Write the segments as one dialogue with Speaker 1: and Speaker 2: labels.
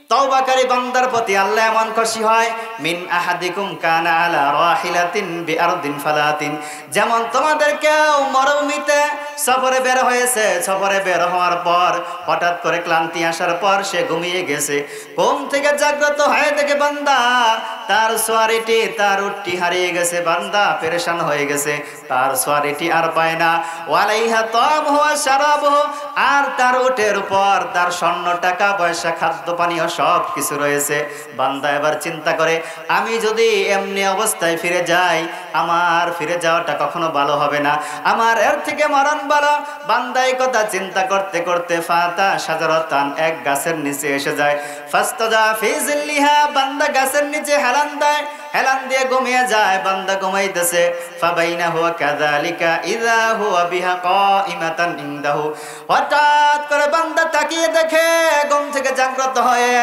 Speaker 1: তওবাকারী বান্দার প্রতি আল্লাহ এমন খুশি হয়, মিন আহাদিকুম কানা আলা রাহিলাতিন বিআরদিন ফালাতিন, যেমন তোমাদের কেউ মরুভূমিতে সফরে বের হয়েছে, সফরে বের হওয়ার পর হঠাৎ করে ক্লান্তি আসার পর সে ঘুমিয়ে গেছে, ঘুম থেকে জাগ্রত হয়ে দেখে বান্দা তার সোয়ারিটি, তার উটটি হারিয়ে গেছে, বান্দা পেরেশান হয়ে গেছে, তার সোয়ারিটি আর পায় না। ওয়ালাইহা তামহু ওয়া শারাবহু, আর তার উটের উপর তার স্বর্ণ টাকা পয়সা খাদ্য পানীয় সব কিছু রয়েছে। বান্দা এবার চিন্তা করে, আমি যদি এমনি অবস্থায় ফিরে যাই, আমার ফিরে যাওয়াটা কখনো ভালো হবে না, আমার এর থেকে মরণ ভালো। বান্দা এই কথা চিন্তা করতে করতে ফাতা শাজারাতান, এক গাছের নিচে এসে যায়। ফাস্তাজা ফি জিল্লিহা, বান্দা গাছের নিচে হেলান দেয়, হেলান দিয়ে ঘুমিয়ে যায়, বান্দা ঘুমাইতেছে। ফাবাইনাহু কাযালিকা ইযা হুয়া বিহা কাইমাতান ইনদাহু, হঠাৎ করে বান্দা তাকিয়ে দেখে, ঘুম থেকে জাগ্রত হয়ে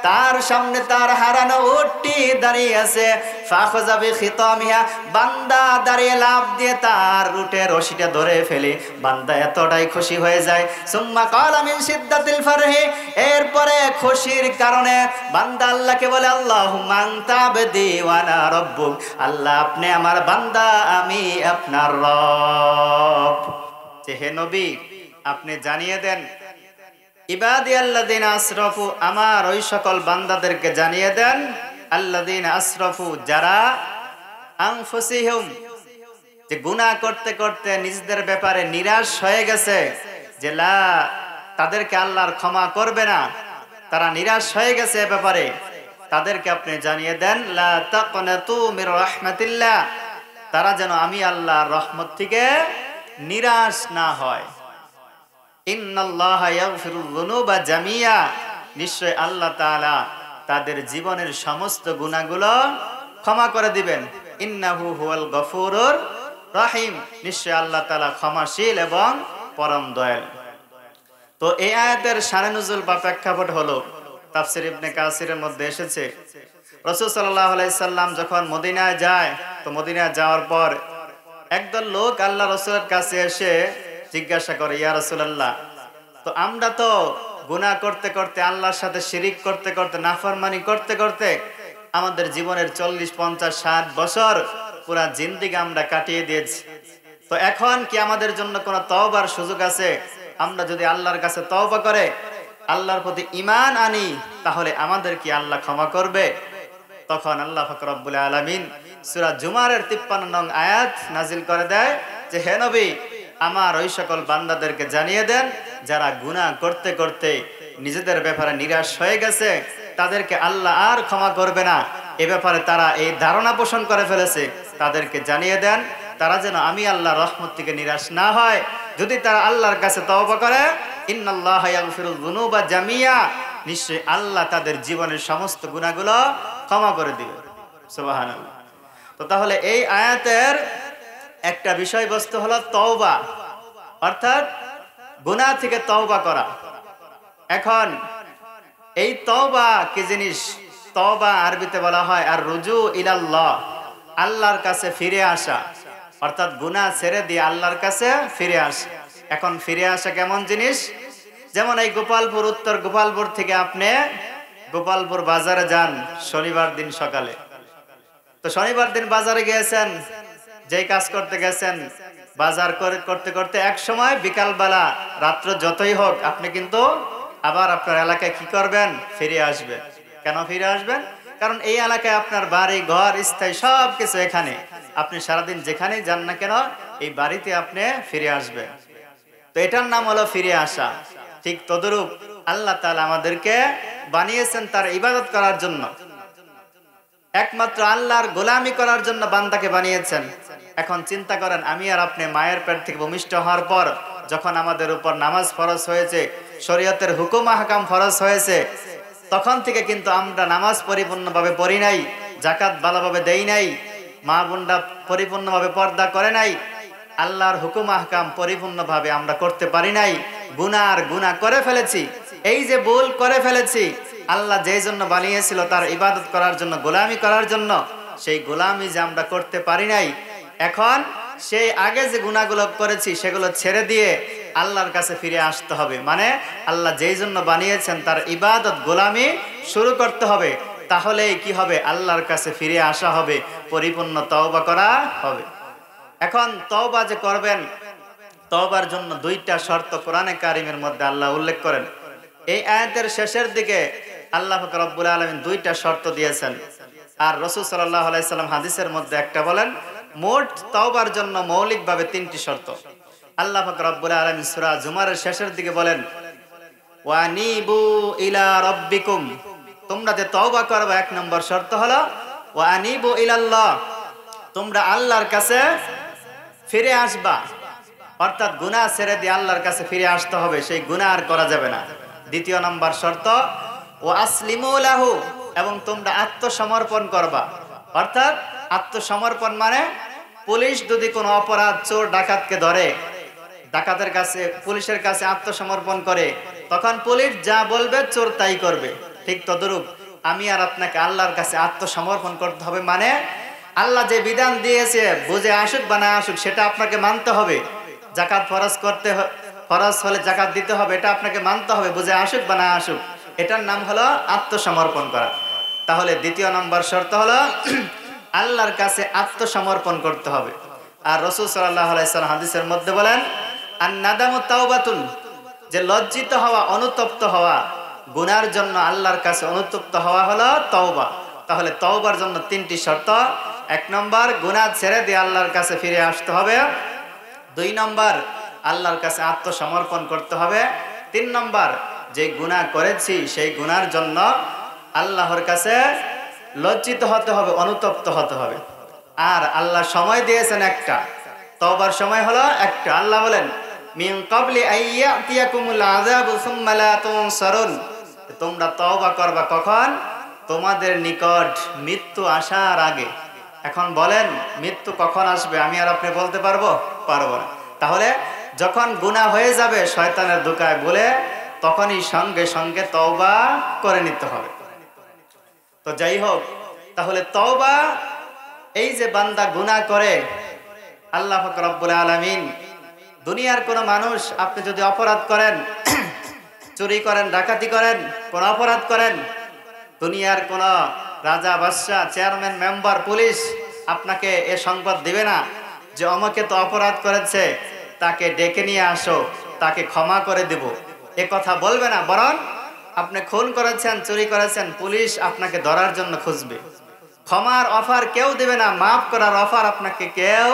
Speaker 1: তার সামনে তার হারানো উটটি দাঁড়িয়ে আছে। ফাখাযা বিখিতামিহা, বান্দা দাঁড়িয়ে লাফ দিয়ে তার উটের রশিটা ধরে ফেলে। বান্দা এতটাই খুশি হয়ে যায়। সুম্মা ক্বালা মিন শিদ্দাতিল ফারহি, এরপরে খুশির কারণে বান্দা আল্লাহকে বলে, আল্লাহুম্মা আনতা আবদি ওয়া আনা রাব্বুক, আল্লাহ আপনি আমার বান্দা, আমি আপনার রব। যে হে নবী, আপনি জানিয়ে দেন, ইবাদি আল্লাযিনা আসরাফু, আমার ওই সকল বান্দাদেরকে জানিয়ে দেন, আল্লাযিনা আসরাফু, যারা আনফুসিহিম, যে গুনাহ করতে করতে নিজেদের ব্যাপারে নিরাশ হয়ে গেছে, যে লা, তাদেরকে আল্লাহর ক্ষমা করবে না, তারা নিরাশ হয়ে গেছে এ ব্যাপারে, তাদেরকে আপনি জানিয়ে দেন, লা তাকনাতু মির রাহমাতিল্লাহ, তারা যেন আমি আল্লাহর রহমত থেকে নিরাশ না হয়। ইন্নাল্লাহা ইয়াগফিরুয যুনুবা জামিয়া, নিশ্চয় আল্লাহ তাআলা তাদের জীবনের সমস্ত গুনাহগুলো ক্ষমা করে দিবেন। ইন্নাহু হুয়াল গফুরুর রহিম, নিশ্চয় আল্লাহ তাআলা ক্ষমাশীল এবং পরম দয়ালু। তো এই আয়াতের শানে নুজুল বা প্রেক্ষাপট হলো, তাফসীর ইবনে কাসিরের মধ্যে এসেছে, রাসূল সাল্লাল্লাহু আলাইহি সাল্লাম যখন মদিনায় যায়, তো মদিনায় যাওয়ার পর একদল লোক আল্লাহ রাসূলের কাছে এসে জিজ্ঞাসা করে, ইয়া রাসূলুল্লাহ, তো আমরা তো গুনাহ করতে করতে, আল্লাহর সাথে শিরিক করতে করতে, নাফরমানি করতে করতে আমাদের জীবনের 40, 50, 60 বছর পুরা জিন্দেগি আমরা কাটিয়ে দিয়েছি, তো এখন কি আমাদের জন্য কোনো তওবার সুযোগ আছে? আমরা যদি আল্লাহর কাছে তওবা করে আল্লাহর প্রতি ঈমান আনি, তাহলে আমাদের কি আল্লাহ ক্ষমা করবে? তখন আল্লাহ পাক রব্বুল আলামিন সূরা জুমারের 53 নং আয়াত নাজিল করে দেয় যে, হে নবী, আমার ওই সকল বান্দাদেরকে জানিয়ে দেন, যারা গুনাহ করতে করতে নিজেদের ব্যাপারে নিরাশ হয়ে গেছে, তাদেরকে আল্লাহ আর ক্ষমা করবে না, এ ব্যাপারে তারা এই ধারণা পোষণ করে ফেলেছে, তাদেরকে জানিয়ে দেন, তারা যেন আমি আল্লাহর রহমত থেকে নিরাশ না হয়, যদি তারা আল্লাহর কাছে তওবা করে, ইন্নাল্লাহা ইয়াগফিরুয যুনুবা জামিয়া, নিশ্চয় আল্লাহ তাদের জীবনের সমস্ত গুনাহগুলো ক্ষমা করে দিবে। সুবহানাল্লাহ। তো তাহলে এই আয়াতের একটা বিষয়বস্তু হলো তওবা, অর্থাৎ গুনাহ থেকে তওবা করা। এখন এই তওবা কি জিনিস? তওবা আরবিতে বলা হয় আর রুজু ইলাল্লাহ, আল্লাহর কাছে ফিরে আসা, অর্থাৎ গুনাহ ছেড়ে দিয়ে আল্লাহর কাছে ফিরে আসা। এখন ফিরে আসা কেমন জিনিস? যেমন এই গোপালপুর, উত্তর গোপালপুর থেকে আপনি গোপালপুর বাজারে যান শনিবার দিন সকালে, তো শনিবার দিন বাজারে গিয়েছেন, যেই কাজ করতে গেছেন, বাজার করতে করতে এক সময় বিকালবেলা, রাত্র যতই হোক, আপনি কিন্তু আবার আপনার এলাকায় কি করবেন? ফিরে আসবেন। কেন ফিরে আসবেন? কারণ এই এলাকায় আপনার বাড়ি ঘর স্থায়ী সব কিছু এখানে, আপনি সারাদিন যেখানেই যান না কেন, এই বাড়িতে আপনি ফিরে আসবেন। তো এটার নাম হলো ফিরে আসা। ঠিক তদরূপ আল্লাহ তাআলা আমাদেরকে বানিয়েছেন তার ইবাদত করার জন্য, একমাত্র আল্লাহর গোলামি করার জন্য বান্দাকে বানিয়েছেন। এখন চিন্তা করেন, আমি আর আপনি মায়ের পেট থেকে ভূমিষ্ঠ হওয়ার পর যখন আমাদের উপর নামাজ ফরজ হয়েছে, শরীয়তের হুকুম আহকাম ফরজ হয়েছে, তখন থেকে কিন্তু আমরা নামাজ পরিপূর্ণভাবে পড়ি নাই, যাকাত ভালোভাবে দেই নাই, মা বোনরা পরিপূর্ণভাবে পর্দা করে নাই, আল্লাহর হুকুম আহকাম পরিপূর্ণভাবে আমরা করতে পারি নাই, গুনাহ করে ফেলেছি। এই যে ভুল করে ফেলেছি, আল্লাহ যেই জন্য বানিয়েছিল তার ইবাদত করার জন্য, গোলামি করার জন্য, সেই গোলামি যে আমরা করতে পারি নাই, এখন সেই আগে যে গুনাহগুলো করেছি সেগুলো ছেড়ে দিয়ে আল্লাহর কাছে ফিরে আসতে হবে, মানে আল্লাহ যেই জন্য বানিয়েছেন তার ইবাদত গোলামি শুরু করতে হবে। তাহলেই কি হবে? আল্লাহর কাছে ফিরে আসা হবে, পরিপূর্ণ তওবা করা হবে। এখন তওবা যে করবেন, তওবার জন্য দুইটা শর্ত কোরআনে কারিমের মধ্যে আল্লাহ উল্লেখ করেন। এই আয়াতের শেষের দিকে আল্লাহ পাক রব্বুল আলামিন দুইটা শর্ত দিয়েছেন, আর রাসূল সাল্লাল্লাহু আলাইহি সাল্লাম হাদিসের মধ্যে একটা বলেন। মোট তওবার জন্য মৌলিকভাবে তিনটি শর্ত। আল্লাহ পাক রব্বুল আলামিন সূরা জুমারের শেষের দিকে বলেন, ওয়ানিবু ইলা রাব্বিকুম, তোমরা যে তওবা করবে এক নম্বর শর্ত হলো ওয়ানিবু ইলাল্লাহ, তোমরা আল্লাহর কাছে ফিরে আসবা, অর্থাৎ গুনাহ ছেড়ে দিয়ে আল্লাহর কাছে ফিরে আসতে হবে, সেই গুনাহ আর করা যাবে না। দ্বিতীয় নম্বর শর্ত ওয়া আসলিমু লাহু, এবং তোমরা আত্মসমর্পণ করবা। অর্থাৎ আত্মসমর্পণ মানে পুলিশ যদি কোনো অপরাধ চোর ডাকাতকে ধরে, ডাকাতের কাছে পুলিশের কাছে আত্মসমর্পণ করে, তখন পুলিশ যা বলবে চোর তাই করবে। ঠিক তদ্রূপ আমি আর আপনাকে আল্লাহর কাছে আত্মসমর্পণ করতে হবে, মানে আল্লাহ যে বিধান দিয়েছে বুঝে আসুক বা না আসুক সেটা আপনাকে মানতে হবে। যাকাত ফরজ হলে যাকাত দিতে হবে, এটা আপনাকে মানতে হবে, বুঝে আসুক বা না আসুক। এটার নাম হলো আত্মসমর্পণ করা। তাহলে দ্বিতীয় নম্বর শর্ত হলো আল্লাহর কাছে আত্মসমর্পণ করতে হবে। আর রাসূল সাল্লাল্লাহু আলাইহি সাল্লাম হাদিসের মধ্যে বলেন, আন-নাদামু তাওবাতুন, যে লজ্জিত হওয়া, অনুতপ্ত হওয়া, গুনার জন্য আল্লাহর কাছে অনুতপ্ত হওয়া হলো তওবা। তাহলে তওবার জন্য তিনটি শর্ত। এক নম্বর, গুনাহ ছেড়ে দিয়ে আল্লাহর কাছে ফিরে আসতে হবে। দুই নম্বর, আল্লাহর কাছে আত্মসমর্পণ করতে হবে। তিন নম্বর, যে গুনাহ করেছি সেই গুনার জন্য আল্লাহর কাছে লজ্জিত হতে হবে, অনুতপ্ত হতে হবে। আর আল্লাহ সময় দিয়েছেন একটা, তওবার সময় হলো একটা। আল্লাহ বলেন, মিন ক্বাবলি আইয়াতিয়াকুমুল আযাবু সুম্মা লা তুনসারুন, তোমরা তওবা করবা কখন? তোমাদের নিকট মৃত্যু আসার আগে। এখন বলেন মৃত্যু কখন আসবে? আমি আর আপনি বলতে পারবো? পারবো না। তাহলে যখন গুনাহ হয়ে যাবে শয়তানের ধোঁকায় বলে, তখনই সঙ্গে সঙ্গে তওবা করে নিতে হবে। তো যাই হোক, তাহলে তওবা, এই যে বান্দা গুনাহ করে, আল্লাহ পাক রব্বুল আলামিন, দুনিয়ার কোন মানুষ, আপনি যদি অপরাধ করেন, চুরি করেন, ডাকাতি করেন, কোন অপরাধ করেন, দুনিয়ার কোন রাজা, বাদশা, চেয়ারম্যান, মেম্বার, পুলিশ আপনাকে এ সংবাদ দিবে না যে আমাকে তো অপরাধ করেছে, তাকে ডেকে নিয়ে আসো, তাকে ক্ষমা করে দেব, এ কথা বলবে না। বরং আপনি খুন করেছেন, চুরি করেছেন, পুলিশ আপনাকে ধরার জন্য খুঁজবে। ক্ষমার অফার কেউ দিবে না, মাফ করার অফার আপনাকে কেউ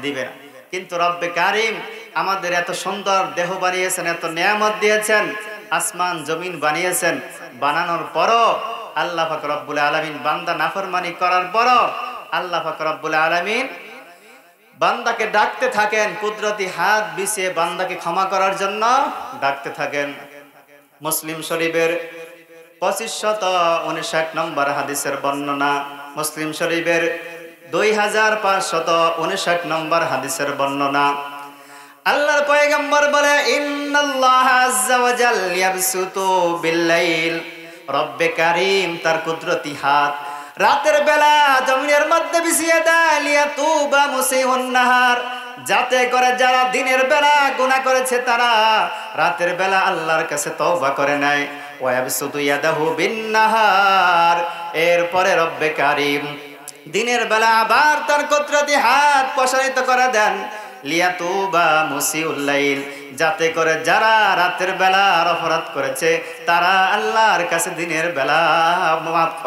Speaker 1: দিবে না। কিন্তু রব্বে কারিম আমাদের এত সুন্দর দেহ বানিয়েছেন, এত নিয়ামত দিয়েছেন, আসমান জমিন বানিয়েছেন, বানানোর পরও আল্লাহ পাক রব্বুল আলামিন, বান্দা নাফরমানি করার পরও আল্লাহ পাক রব্বুল আলামিন বান্দাকে ডাকতে থাকেন, কুদরতি হাত বিছিয়ে বান্দাকে ক্ষমা করার জন্য ডাকতে থাকেন। মুসলিম শরীফের 2559 নম্বর হাদিসের বর্ণনা, মুসলিম শরীফের 2559 নম্বর হাদিসের বর্ণনা। আল্লাহর পয়গম্বর বলে, ইন্নাল্লাহা আযজা ওয়া জাল্লা ইয়াবসুতু বিল-লাইল, রব্বে কারীম তার কুদরতি হাত রাতের বেলা জমিনের মধ্যে বিছিয়ে দেয়, লিয়াতুবা মুসিউন নাহার, যাতে করে যারা দিনের বেলা গুনাহ করেছে তারা রাতের বেলা আল্লাহর কাছে তওবা করে নেয়। ওয়া ইয়াবসুতু ইয়াদাহু বিন-নাহার, এরপরে রব্বে কারীম দিনের বেলা আবার তার কুদরতি হাত প্রসারিত করে দেন, লিয়াতুবা মুসিউল লাইল, যাতে করে যারা রাতের বেলা অপরাধ করেছে তারা আল্লাহর কাছে দিনের বেলা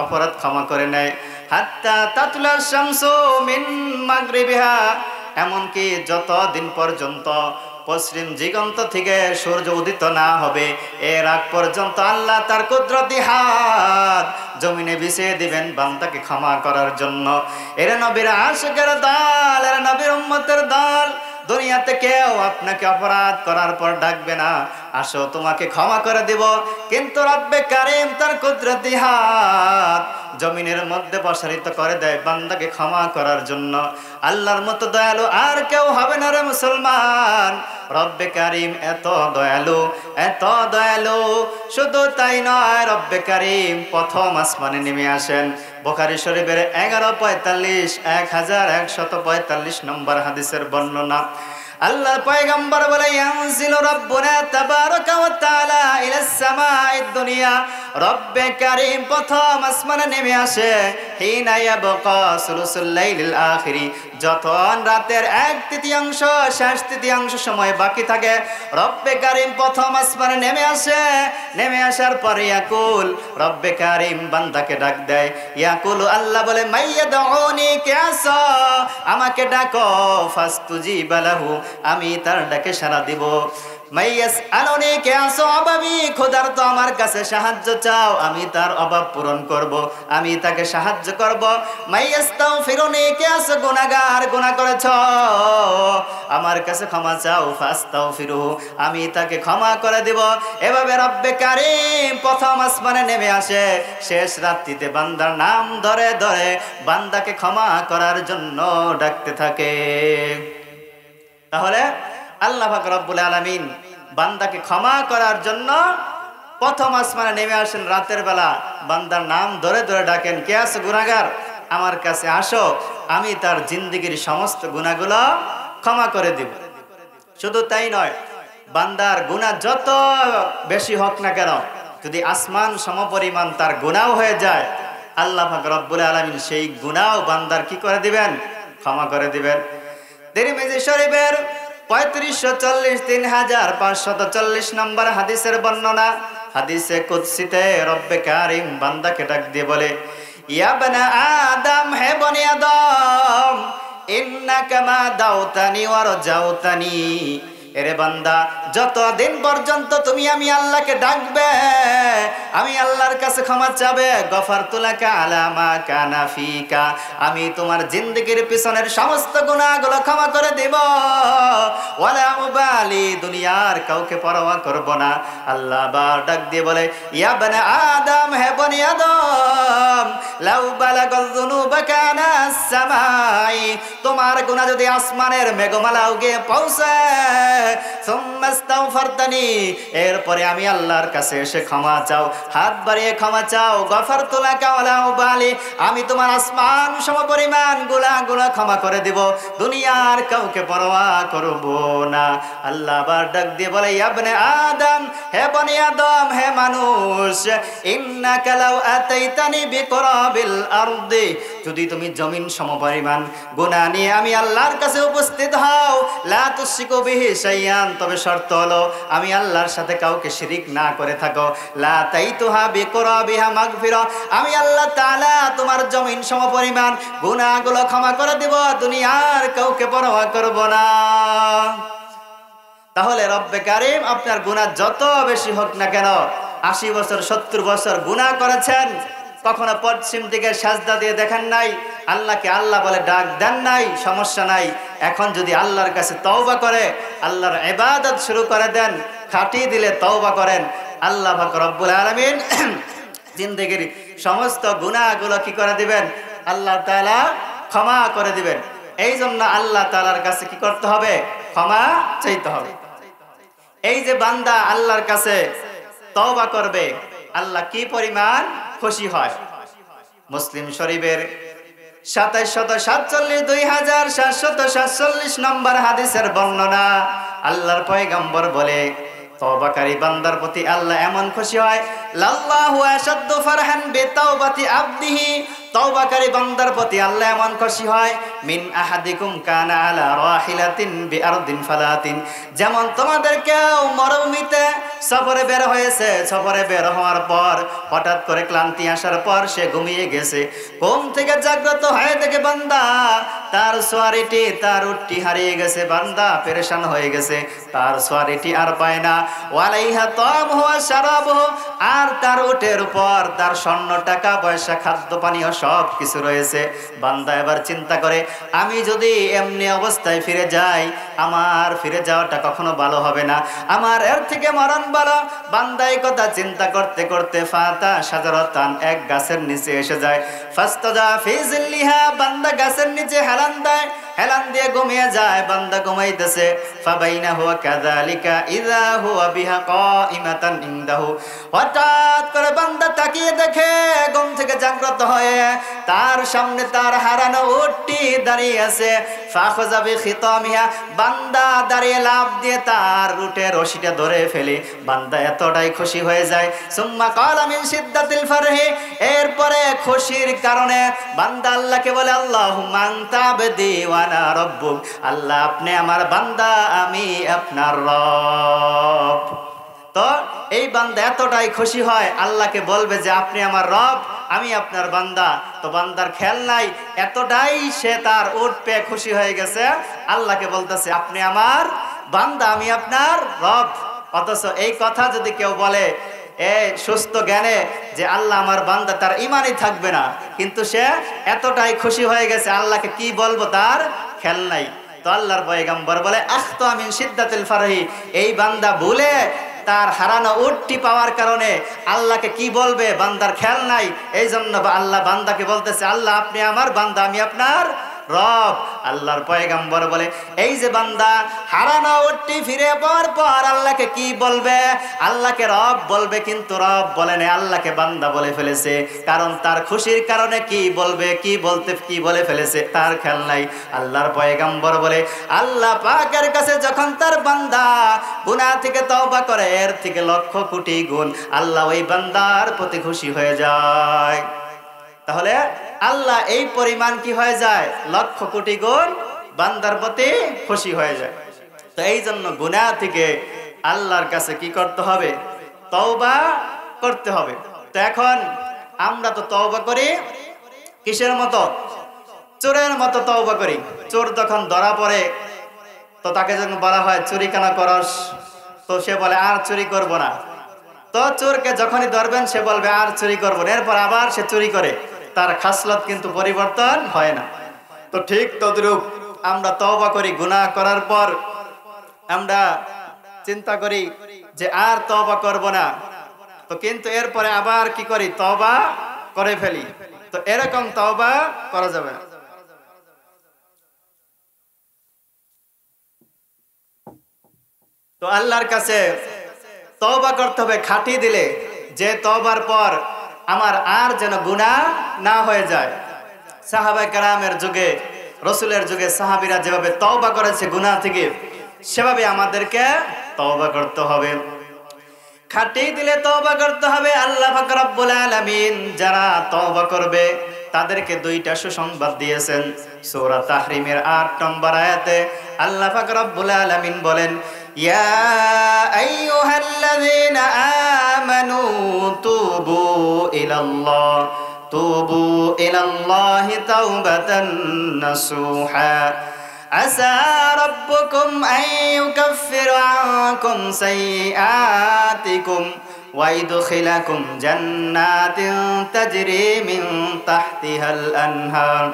Speaker 1: অপরাধ ক্ষমা করে নেয়। হাত্তা তাতলা শামসু মিন মাগরিবিহা, এমনকি যতদিন পর্যন্ত পশ্চিম দিগন্ত থেকে সূর্য উদিত না হবে এর আগ পর্যন্ত আল্লাহ তার কুদরতি হাত জমিনে বিছিয়ে দিবেন বান্দাকে ক্ষমা করার জন্য। এরা নবীর আশিকের দল, এরা নবীর উম্মতের দল। দুনিয়াতে কেউ আপনাকে অপরাধ করার পর ডাকবে না, আসো তোমাকে ক্ষমা করে দিব, কিন্তু রব্বে কারীম তার কুদরতি হাত জমিনের মধ্যে প্রসারিত করে দেয় বান্দাকে ক্ষমা করার জন্য। আল্লাহর মতো দয়ালু আর কেউ হবে না রে মুসলমান। রব্বে কারীম এত দয়ালু, এত দয়ালু। শুধু তাই নয়, রব্বে কারীম প্রথম আসমানে নেমে আসেন। বুখারী শরীফের 1145 1145 নম্বর হাদিসের বর্ণনা। আল্লাহর পয়গম্বর বলে ইয়ানজিলু রাব্বুনা তাবারাকা ওয়া তাআলা ইলাস সামাঈদ দুনিয়া, রব্বে কারীম প্রথম আসমানে নেমে আসে। হিনা ইয়াবকা সুলুসুল লাইলিল আখিরি, যখন রাতের 1/3 শেষ তৃতীয়াংশ সময় বাকি থাকে, রব্বে কারীম প্রথম আসমানে নেমে আসে। নেমে আসার পরে ইয়াকুল, রব্বে কারীম বান্দাকে ডাক দেয়। ইয়াকুলু, আল্লাহ বলে মাইয়াদউনি, কে আছো? আমাকে ডাকো। ফাস্তুজিবা লাহু, আমি তার ডাকে সাড়া দিব। মাইয়াস আলোনি, কে আছো? অভাবী ক্ষুধার্ত, আমার কাছে সাহায্য চাও, আমি তার অভাব পূরণ করব, আমি তাকে সাহায্য করব। মাইয়াস্তাগফিরুনি, কে আছো? গুনাহগার, গুনাহ করেছ, আমার কাছে ক্ষমা চাও। ফাস্তাগফিরুহু, আমি তাকে ক্ষমা করে দেব। এভাবে রব্বে কারীম প্রথম আসমানে নেমে আসে। শেষ রাত্রিতে বান্দার নাম ধরে ধরে বান্দাকে ক্ষমা করার জন্য ডাকতে থাকে। তাহলে আল্লাহ পাক রব্বুল আলামিন বান্দাকে ক্ষমা করার জন্য প্রথম আসমানে নেমে আসেন রাতের বেলা, বান্দার নাম ধরে ধরে ডাকেন, কে আছো গুনাহগার? আমার কাছে আসো, আমি তার জিন্দেগীর সমস্ত গুনাহগুলো ক্ষমা করে দিব। শুধু তাই নয়, বান্দার গুনাহ যত বেশি হোক না কেন, যদি আসমান সমপরিমাণ তার গুনাহ হয়ে যায়, আল্লাহ পাক রব্বুল আলামিন সেই গুনাহ বান্দার কি করে দিবেন? ক্ষমা করে দিবেন। তিরমিজি শরীফের 3540 3540 নম্বর হাদিসের বর্ণনা। হাদিসে কুদসিতে রব্বে কারীম বান্দাকে ডাক দিয়ে বলে, ইয়া বানা আদম, হে বনি আদম, ইন্নাকা মা দাউতানি ওয়া রাজাউতানি, এরে বান্দা, যতদিন পর্যন্ত তুমি আমি আল্লাহকে ডাকবে, আমি আল্লাহর কাছে ক্ষমা চাবে, গফারতু লাকা আলা মা কানা ফিকা, আমি তোমার জিন্দেগীর পিছনের সমস্ত গুনাহগুলো ক্ষমা করে দেব। ওয়ালা উবালি, দুনিয়ার কাউকে পরোয়া করব না। আল্লাহ আবার ডাক দিয়ে বলে, ইয়া বানা আদম, হে বনি আদম, লাউ বালাগাল যুনুবা কানাস সামাই, তোমার গুনাহ যদি আসমানের মেঘমালাও গিয়ে পৌঁছায়, সুম্মাস্তাগফারতানি, এরপরে আমি আল্লাহর কাছে এসে ক্ষমা চাও, হাত বাড়িয়ে ক্ষমা চাও, গফারতু লাকা ওয়ালা উবালি, আমি তোমার আসমান সমপরিমাণ গুনাহগুলো ক্ষমা করে দেব, দুনিয়ার কাউকে পরোয়া করব না। আল্লাহ আবার ডাক দিয়ে বলে, ইয়া ইবনে আদম, হে বনি আদম, হে মানুষ, ইন্নাকা লাউ আতাইতানি বিকুরাবিল আরদি, যদি তুমি জমিন সমপরিমাণ গুনাহ নিয়ে আমি আল্লাহর কাছে উপস্থিত হও, লা তুশরিকু বিহি শাইয়ান, তবে শর্ত হলো আমি আল্লাহর সাথে কাউকে শিরিক না করে থাকো, লা তাইতুহা বিকুরাবিহা মাগফিরা, আমি আল্লাহ তাআলা তোমার জমিন সমপরিমাণ গুনাহগুলো ক্ষমা করে দেব, দুনিয়ার কাউকে পরোয়া করব না। তাহলে রব্বে কারীম আপনার গুনাহ যত বেশি হোক না কেন, 80 বছর 70 বছর গুনাহ করেছেন, কখনো পশ্চিম দিকে সাজদা দিয়ে দেখেন নাই, আল্লাহকে আল্লাহ বলে ডাক দেন নাই, সমস্যা নাই। এখন যদি আল্লাহর কাছে তওবা করে আল্লাহর ইবাদত শুরু করে দেন, খাটি দিলে তওবা করেন, আল্লাহ পাক রব্বুল আলামিন জিন্দেগীর সমস্ত গুনাহগুলো কি করে দিবেন? আল্লাহ তাআলা ক্ষমা করে দিবেন। এই জন্য আল্লাহ তাআলার কাছে কি করতে হবে? ক্ষমা চাইতে হবে। এই যে বান্দা আল্লাহর কাছে তওবা করবে, আল্লাহ কি পরিমাণ খুশি হয়। মুসলিম শরীফের 2747 2747 নম্বর হাদিসের বর্ণনা। আল্লাহর পয়গম্বর বলে, তওবাকারী বান্দার প্রতি আল্লাহ এমন খুশি হয়, লাল্লাহু আশাদ্দু ফারহান বিতাওবাতি আবদিহি, তওবাকারী বান্দার প্রতি আল্লাহ এমন খুশি হয়, মিন আহাদিকুম কানা আলা রাহিলাতিন বিআরদিন ফালাতিন, যেমন তোমাদের কেউ মরুভূমিতে সফরে বের হয়েছে, সফরে বের হওয়ার পর হঠাৎ করে ক্লান্তি আসার পর সে ঘুমিয়ে গেছে, ঘুম থেকে জাগ্রত হয়ে দেখে বান্দা তার সোয়ারিটি, তার উটটি হারিয়ে গেছে, বান্দা পেরেশান হয়ে গেছে, তার সোয়ারিটি আর পায় না, ওয়ালাইহা তামহু ওয়া শারাবহু, আর তার উটের উপর তার স্বর্ণ টাকা পয়সা খাদ্য পানীয় সব কিছু রয়েছে। বান্দা এবার চিন্তা করে, আমি যদি এমনি অবস্থায় ফিরে যাই, আমার ফিরে যাওয়াটা কখনো ভালো হবে না, আমার এর থেকে মরণ ভালো। বান্দা এই কথা চিন্তা করতে করতে ফাতা শাজারাতান, এক গাছের নিচে এসে যায়, ফাস্তাজা ফি জিল্লিহা, বান্দা গাছের নিচে হেলান দেয়, হেলান দিয়ে ঘুমিয়ে যায়, বান্দা ঘুমাইতেছে, ফাবাইনাহু কাযালিকা ইযা হুয়া বিহা কাইমাতান ইনদাহু, হঠাৎ করে বান্দা তাকিয়ে দেখে ঘুম থেকে থেকে জাগ্রত হয়ে তার সামনে তার হারানো উটটি দাঁড়িয়ে আছে। ফাখাযা বিখিতামিহা, বান্দা দাঁড়িয়ে লাফ দিয়ে তার উটের রশিটা ধরে ফেলে। বান্দা এতটাই খুশি হয়ে যায়। সুম্মা ক্বালা মিন শিদ্দাতিল ফারহি, এরপরে খুশির কারণে বান্দা আল্লাহকে বলে আল্লাহুম্মা আনতা আবদি ওয়া আনা রাব্বুক, আল্লাহ আপনি আমার বান্দা, আমি আপনার রব। তো এই বান্দা এতটাই খুশি হয়, আল্লাহকে বলবে যে আপনি আমার রব, আমি আপনার বান্দা। তো বান্দার খেয়াল নাই, এতটাই সে তার উট পেয়ে খুশি হয়ে গেছে, আল্লাহকে বলতেছে আপনি আমার বান্দা, আমি আপনার রব। অথচ এই কথা যদি কেউ বলে সুস্থ জ্ঞানে যে আল্লাহ আমার বান্দা, তার ইমানই থাকবে না। কিন্তু সে এতটাই খুশি হয়ে গেছে, আল্লাহকে কি বলবো তার খেয়াল নাই। তো আল্লাহর পয়গম্বর বলে আখতা মিন শিদ্দাতিল ফারহি, এই বান্দা ভুলে তার হারানো উটটি পাওয়ার কারণে আল্লাহকে কি বলবে বান্দার খেয়াল নাই। এই জন্য আল্লাহ বান্দাকে বলতেছে আল্লাহ আপনি আমার বান্দা, আমি আপনার রব। আল্লাহর পয়গম্বর বলে এই যে বান্দা হারানো উটটি ফিরে পাওয়ার পর আল্লাহকে কি বলবে? আল্লাহকে রব বলবে, কিন্তু রব বলে না, আল্লাহকে বান্দা বলে ফেলেছে। কারণ তার খুশির কারণে কি বলবে, কি বলে ফেলেছে তার খেয়াল নাই। আল্লাহর পয়গম্বর বলে আল্লাহ পাকের কাছে যখন তার বান্দা গুনাহ থেকে তওবা করে, এর থেকে লক্ষ কোটি গুণ আল্লাহ ওই বান্দার প্রতি খুশি হয়ে যায়। তাহলে আল্লাহ এই পরিমাণ কি হয়ে যায়? লক্ষ কোটি গুণ বান্দার প্রতি খুশি হয়ে যায়। তো এই জন্য গুনাহ থেকে আল্লাহর কাছে কি করতে হবে? তওবা করতে হবে। তো এখন আমরা তো তওবা করি কিসের মতো? চোরের মতো তওবা করি। চোর যখন ধরা পড়ে তো তাকে যখন বলা হয় চুরি কেন করস, তো সে বলে আর চুরি করব না। তো চোরকে যখনই ধরবেন সে বলবে আর চুরি করব না, এরপর আবার সে চুরি করে। তার খাসলত কিন্তু পরিবর্তন হয় না। তো ঠিক তদ্রূপ আমরা তওবা করি, গুনাহ করার পর আমরা চিন্তা করি যে আর তওবা করব না, তো কিন্তু এরপরে আবার কি করি? তওবা করে ফেলি। তো এরকম তওবা করা যাবে না। তো আল্লাহর কাছে তওবা করতে হবে খাঁটি দিলে, যে তওবার পর আমার আর যেন গুনাহ না হয়ে যায়। সাহাবায়ে কেরামের যুগে, রাসূলের যুগে সাহাবীরা যেভাবে তওবা করেছে গুনাহ থেকে, সেভাবে আমাদেরকে তওবা করতে হবে। খাঁটি দিলে তওবা করতে হবে। আল্লাহ পাক রব্বুল আলামিন যারা তওবা করবে তাদেরকে দুইটা সুসংবাদ দিয়েছেন। সূরা তাহরিমের 8 নম্বর আয়াতে আল্লাহ পাক রব্বুল আলামিন বলেন ইয়া আইয়ুহাল্লাযীনা আমানু তুবু ইলাল্লাহি তাওবাতান নাসুহা আসা রাব্বুকুম আন ইউকাফফিরা আনকুম সাইয়্যাতিকুম ওয়া ইদখিলাকুম জান্নাতিন তাজরি মিন তাহতিহাল আনহার।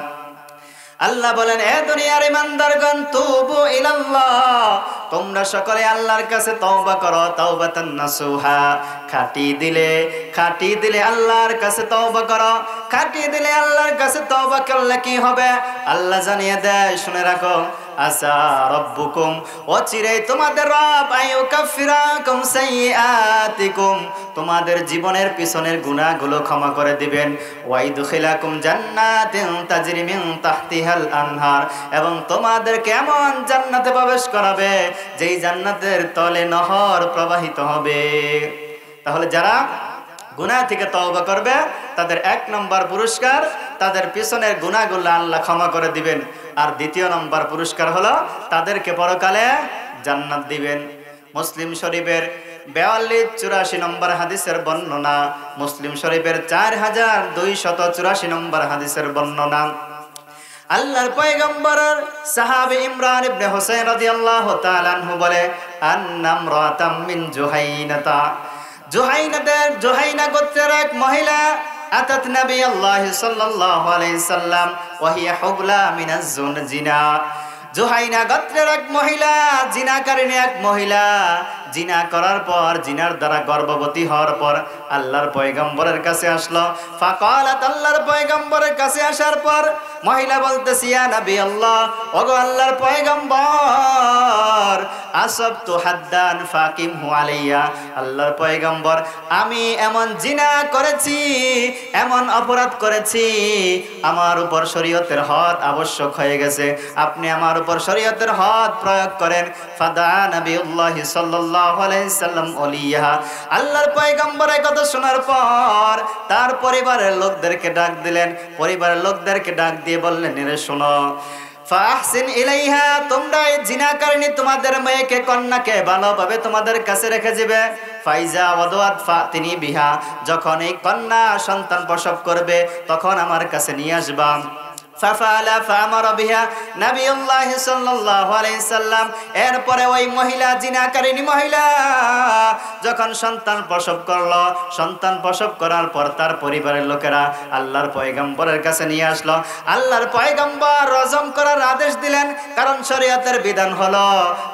Speaker 1: আল্লাহ বলেন এ দুনিয়ার ইমানদারগণ, তুবু ইলাল্লাহ, তোমরা সকলে আল্লাহর কাছে তওবা করো, তাওবাতান নাসুহা, খাঁটি দিলে আল্লাহর কাছে তওবা করো। খাঁটি দিলে আল্লাহর কাছে তওবা করলে কি হবে? আল্লাহ জানিয়ে দেয়, শুনে রাখো, আসা রাব্বুকুম, অচিরেই তোমাদের রব আইয়ুকাফফিরাকুম সাইয়্যাতিকুম, তোমাদের জীবনের পিছনের গুনাহগুলো ক্ষমা করে দিবেন। ওয়া ইদখিলাকুম জান্নাতিন তাজরি মিন তাহতিহাল আনহার, এবং তোমাদেরকে এমন জান্নাতে প্রবেশ করাবে যেই জান্নাতের তলে নহর প্রবাহিত হবে। তাহলে যারা গুনাহ থেকে তওবা করবে তাদের 1 নম্বর পুরস্কার, তাদের পিছনের গুনাহগুলো আল্লাহ ক্ষমা করে দিবেন। আর 2 নম্বর পুরস্কার হলো তাদেরকে পরকালে জান্নাত দিবেন। মুসলিম শরীফের 4284 নম্বর হাদিসের বর্ণনা, মুসলিম শরীফের 4284 নম্বর হাদিসের বর্ণনা। আল্লাহর পয়গম্বরের সাহাবী ইমরান ইবনে হুসাইন রাদিয়াল্লাহু তাআলা আনহু বলে আন্নামরাতাম মিন জুহাইনা গোত্রের এক মহিলা আতাত নবী আল্লাহ সাল্লাল্লাহু আলাইহি সাল্লাম ওয়া হিয়া হুবলা মিনাজ জিনা। জুহাইনা গোত্রের এক মহিলা, জিনাকারিনী এক মহিলা, জিনা করার পর, জিনার দ্বারা গর্ভবতী হওয়ার পর আল্লাহর পয়গম্বরের কাছে আসলো। ফাকালাত, আল্লাহর পয়গম্বরের কাছে আসার পর মহিলা বলতেছে ইয়া নবী আল্লাহ, ওগো আল্লাহর পয়গম্বর, আসাবতু হাদ্দান ফাকিমহু আলাইয়া। আল্লাহর পয়গম্বর, আমি এমন জিনা করেছি, এমন অপরাধ করেছি, আমার উপর শরীয়তের হদ আবশ্যক হয়ে গেছে, আপনি আমার উপর শরীয়তের হদ প্রয়োগ করেন। ফাদা নবিউল্লাহ সাল্লাল্লাহু আলাইহি সাল্লাম ওলিয়া। আল্লাহর পয়গম্বর এই কথা শোনার পর তার পরিবারের লোকদেরকে ডাক দিলেন, পরিবারের লোকদেরকে ডাক দিয়ে বললেন, এরে শোনো, ফাহসিন ইলাইহা, তোমরা এই জিনাকারিনী তোমাদের মেয়েকে, কন্যাকে ভালোভাবে তোমাদের কাছে রেখে যাবে। ফাইজা ওয়াদাত ফাতিনি বিহা, যখন এই কন্যা সন্তান প্রসব করবে তখন আমার কাছে নিয়ে আসবা। ফাফালা ফামারা বিহা নবিউল্লাহ সাল্লাল্লাহু আলাইহি সাল্লাম। এরপরে ওই মহিলা, জিনাকারিনী মহিলা যখন সন্তান প্রসব করলো, সন্তান প্রসব করার পর তার পরিবারের লোকেরা আল্লাহর পয়গম্বরের কাছে নিয়ে আসলো। আল্লাহর পয়গম্বর রজম করার আদেশ দিলেন, কারণ শরীয়তের বিধান হলো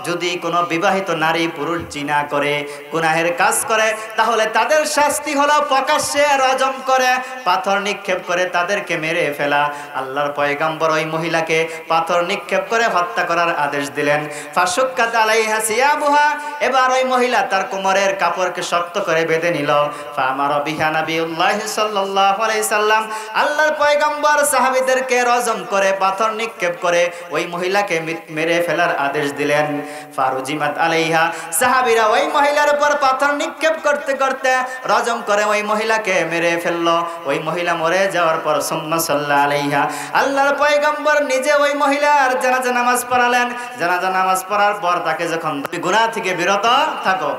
Speaker 1: যদি কোনো বিবাহিত নারী পুরুষ জিনা করে, গুনাহের কাজ করে, তাহলে তাদের শাস্তি হলো প্রকাশ্যে রজম করে, পাথর নিক্ষেপ করে তাদেরকে মেরে ফেলা। আল্লাহর পয়গম্বর ওই মহিলাকে পাথর নিক্ষেপ করে হত্যা করার আদেশ দিলেন। ফাশুক্কাত আলাইহা সিয়াবুহা, এবার ওই মহিলা তার কোমরের কাপড়কে শক্ত করে বেঁধে নিল। ফামারা বিহা নবিউল্লাহ সাল্লাল্লাহু আলাইহি সাল্লাম। আল্লাহর পয়গম্বর সাহাবীদেরকে রজম করে পাথর নিক্ষেপ করে ওই মহিলাকে মেরে ফেলার আদেশ দিলেন। ফারুজিমাত আলাইহা, সাহাবীরা ওই মহিলার উপর পাথর নিক্ষেপ করতে করতে রজম করে ওই মহিলাকে মেরে ফেললো। ওই মহিলা মরে যাওয়ার পর সুম্মা সাল্লা আলাইহা, আল্লাহর পয়গম্বর নিজে ওই মহিলার জানাজা নামাজ পড়ালেন। জানাজা নামাজ পড়ার পর তাকে যখন গুনাহ থেকে বিরত থাকো,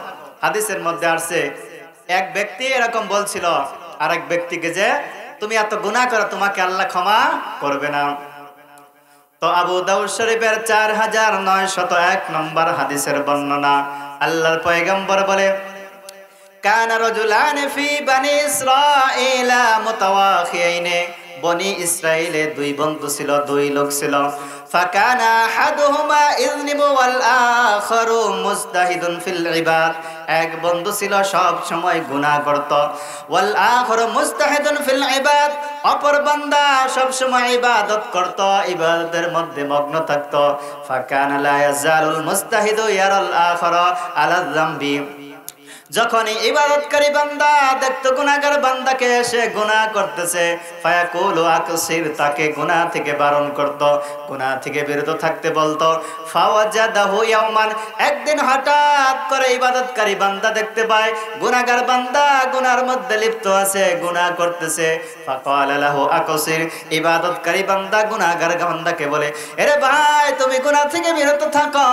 Speaker 1: হাদিসের মধ্যে আসছে এক ব্যক্তি এরকম বলছিল আরেক ব্যক্তিকে যে তুমি এত গুনাহ করো, তোমাকে আল্লাহ ক্ষমা করবে না। তো আবু দাউদ শরীফের 4901 নম্বর হাদিসের বর্ণনা, আল্লাহর পয়গম্বর বলে, কানা রাজুলান ফি বানি ইসরাঈলা মুতাওয়াখিয়াইনে, বনি ইসরাইলে দুই বন্ধু ছিল, দুই লোক ছিল। ফাকানা আহাদুহুমা ইযনিবু ওয়াল আখারু মুজতাহিদুন ফিল ইবাদ, এক বন্ধু ছিল সব সময় গুনাহ করত। ওয়াল আখারু মুজতাহিদুন ফিল ইবাদ, অপর বান্দা সব সময় ইবাদত করত, ইবাদতের মধ্যে মগ্ন থাকত। ফাকানা লা ইয়াজালুল মুজতাহিদু ইয়ারাল আখারা আলা যামবি, যখন ইবাদতকারী বান্দা দেখতো গুনাহগার বান্দাকে এসে গুনাহ করতেছে, ফায়াকুলু আকসির, তাকে গুনাহ থেকে বারণ করত, গুনাহ থেকে বিরত থাকতে বলতো। ফাওয়াজাদাহু ইয়াওমান, একদিন হঠাৎ করে ইবাদতকারী বান্দা দেখতে পায় গুনাহগার বান্দা গুনার মধ্যে লিপ্ত আছে, গুনাহ করতেছে। ফাকালা লাহু আকসির, ইবাদতকারী বান্দা গুনাহগার বান্দাকে বলে, আরে ভাই তুমি গুনাহ থেকে বিরত থাকো।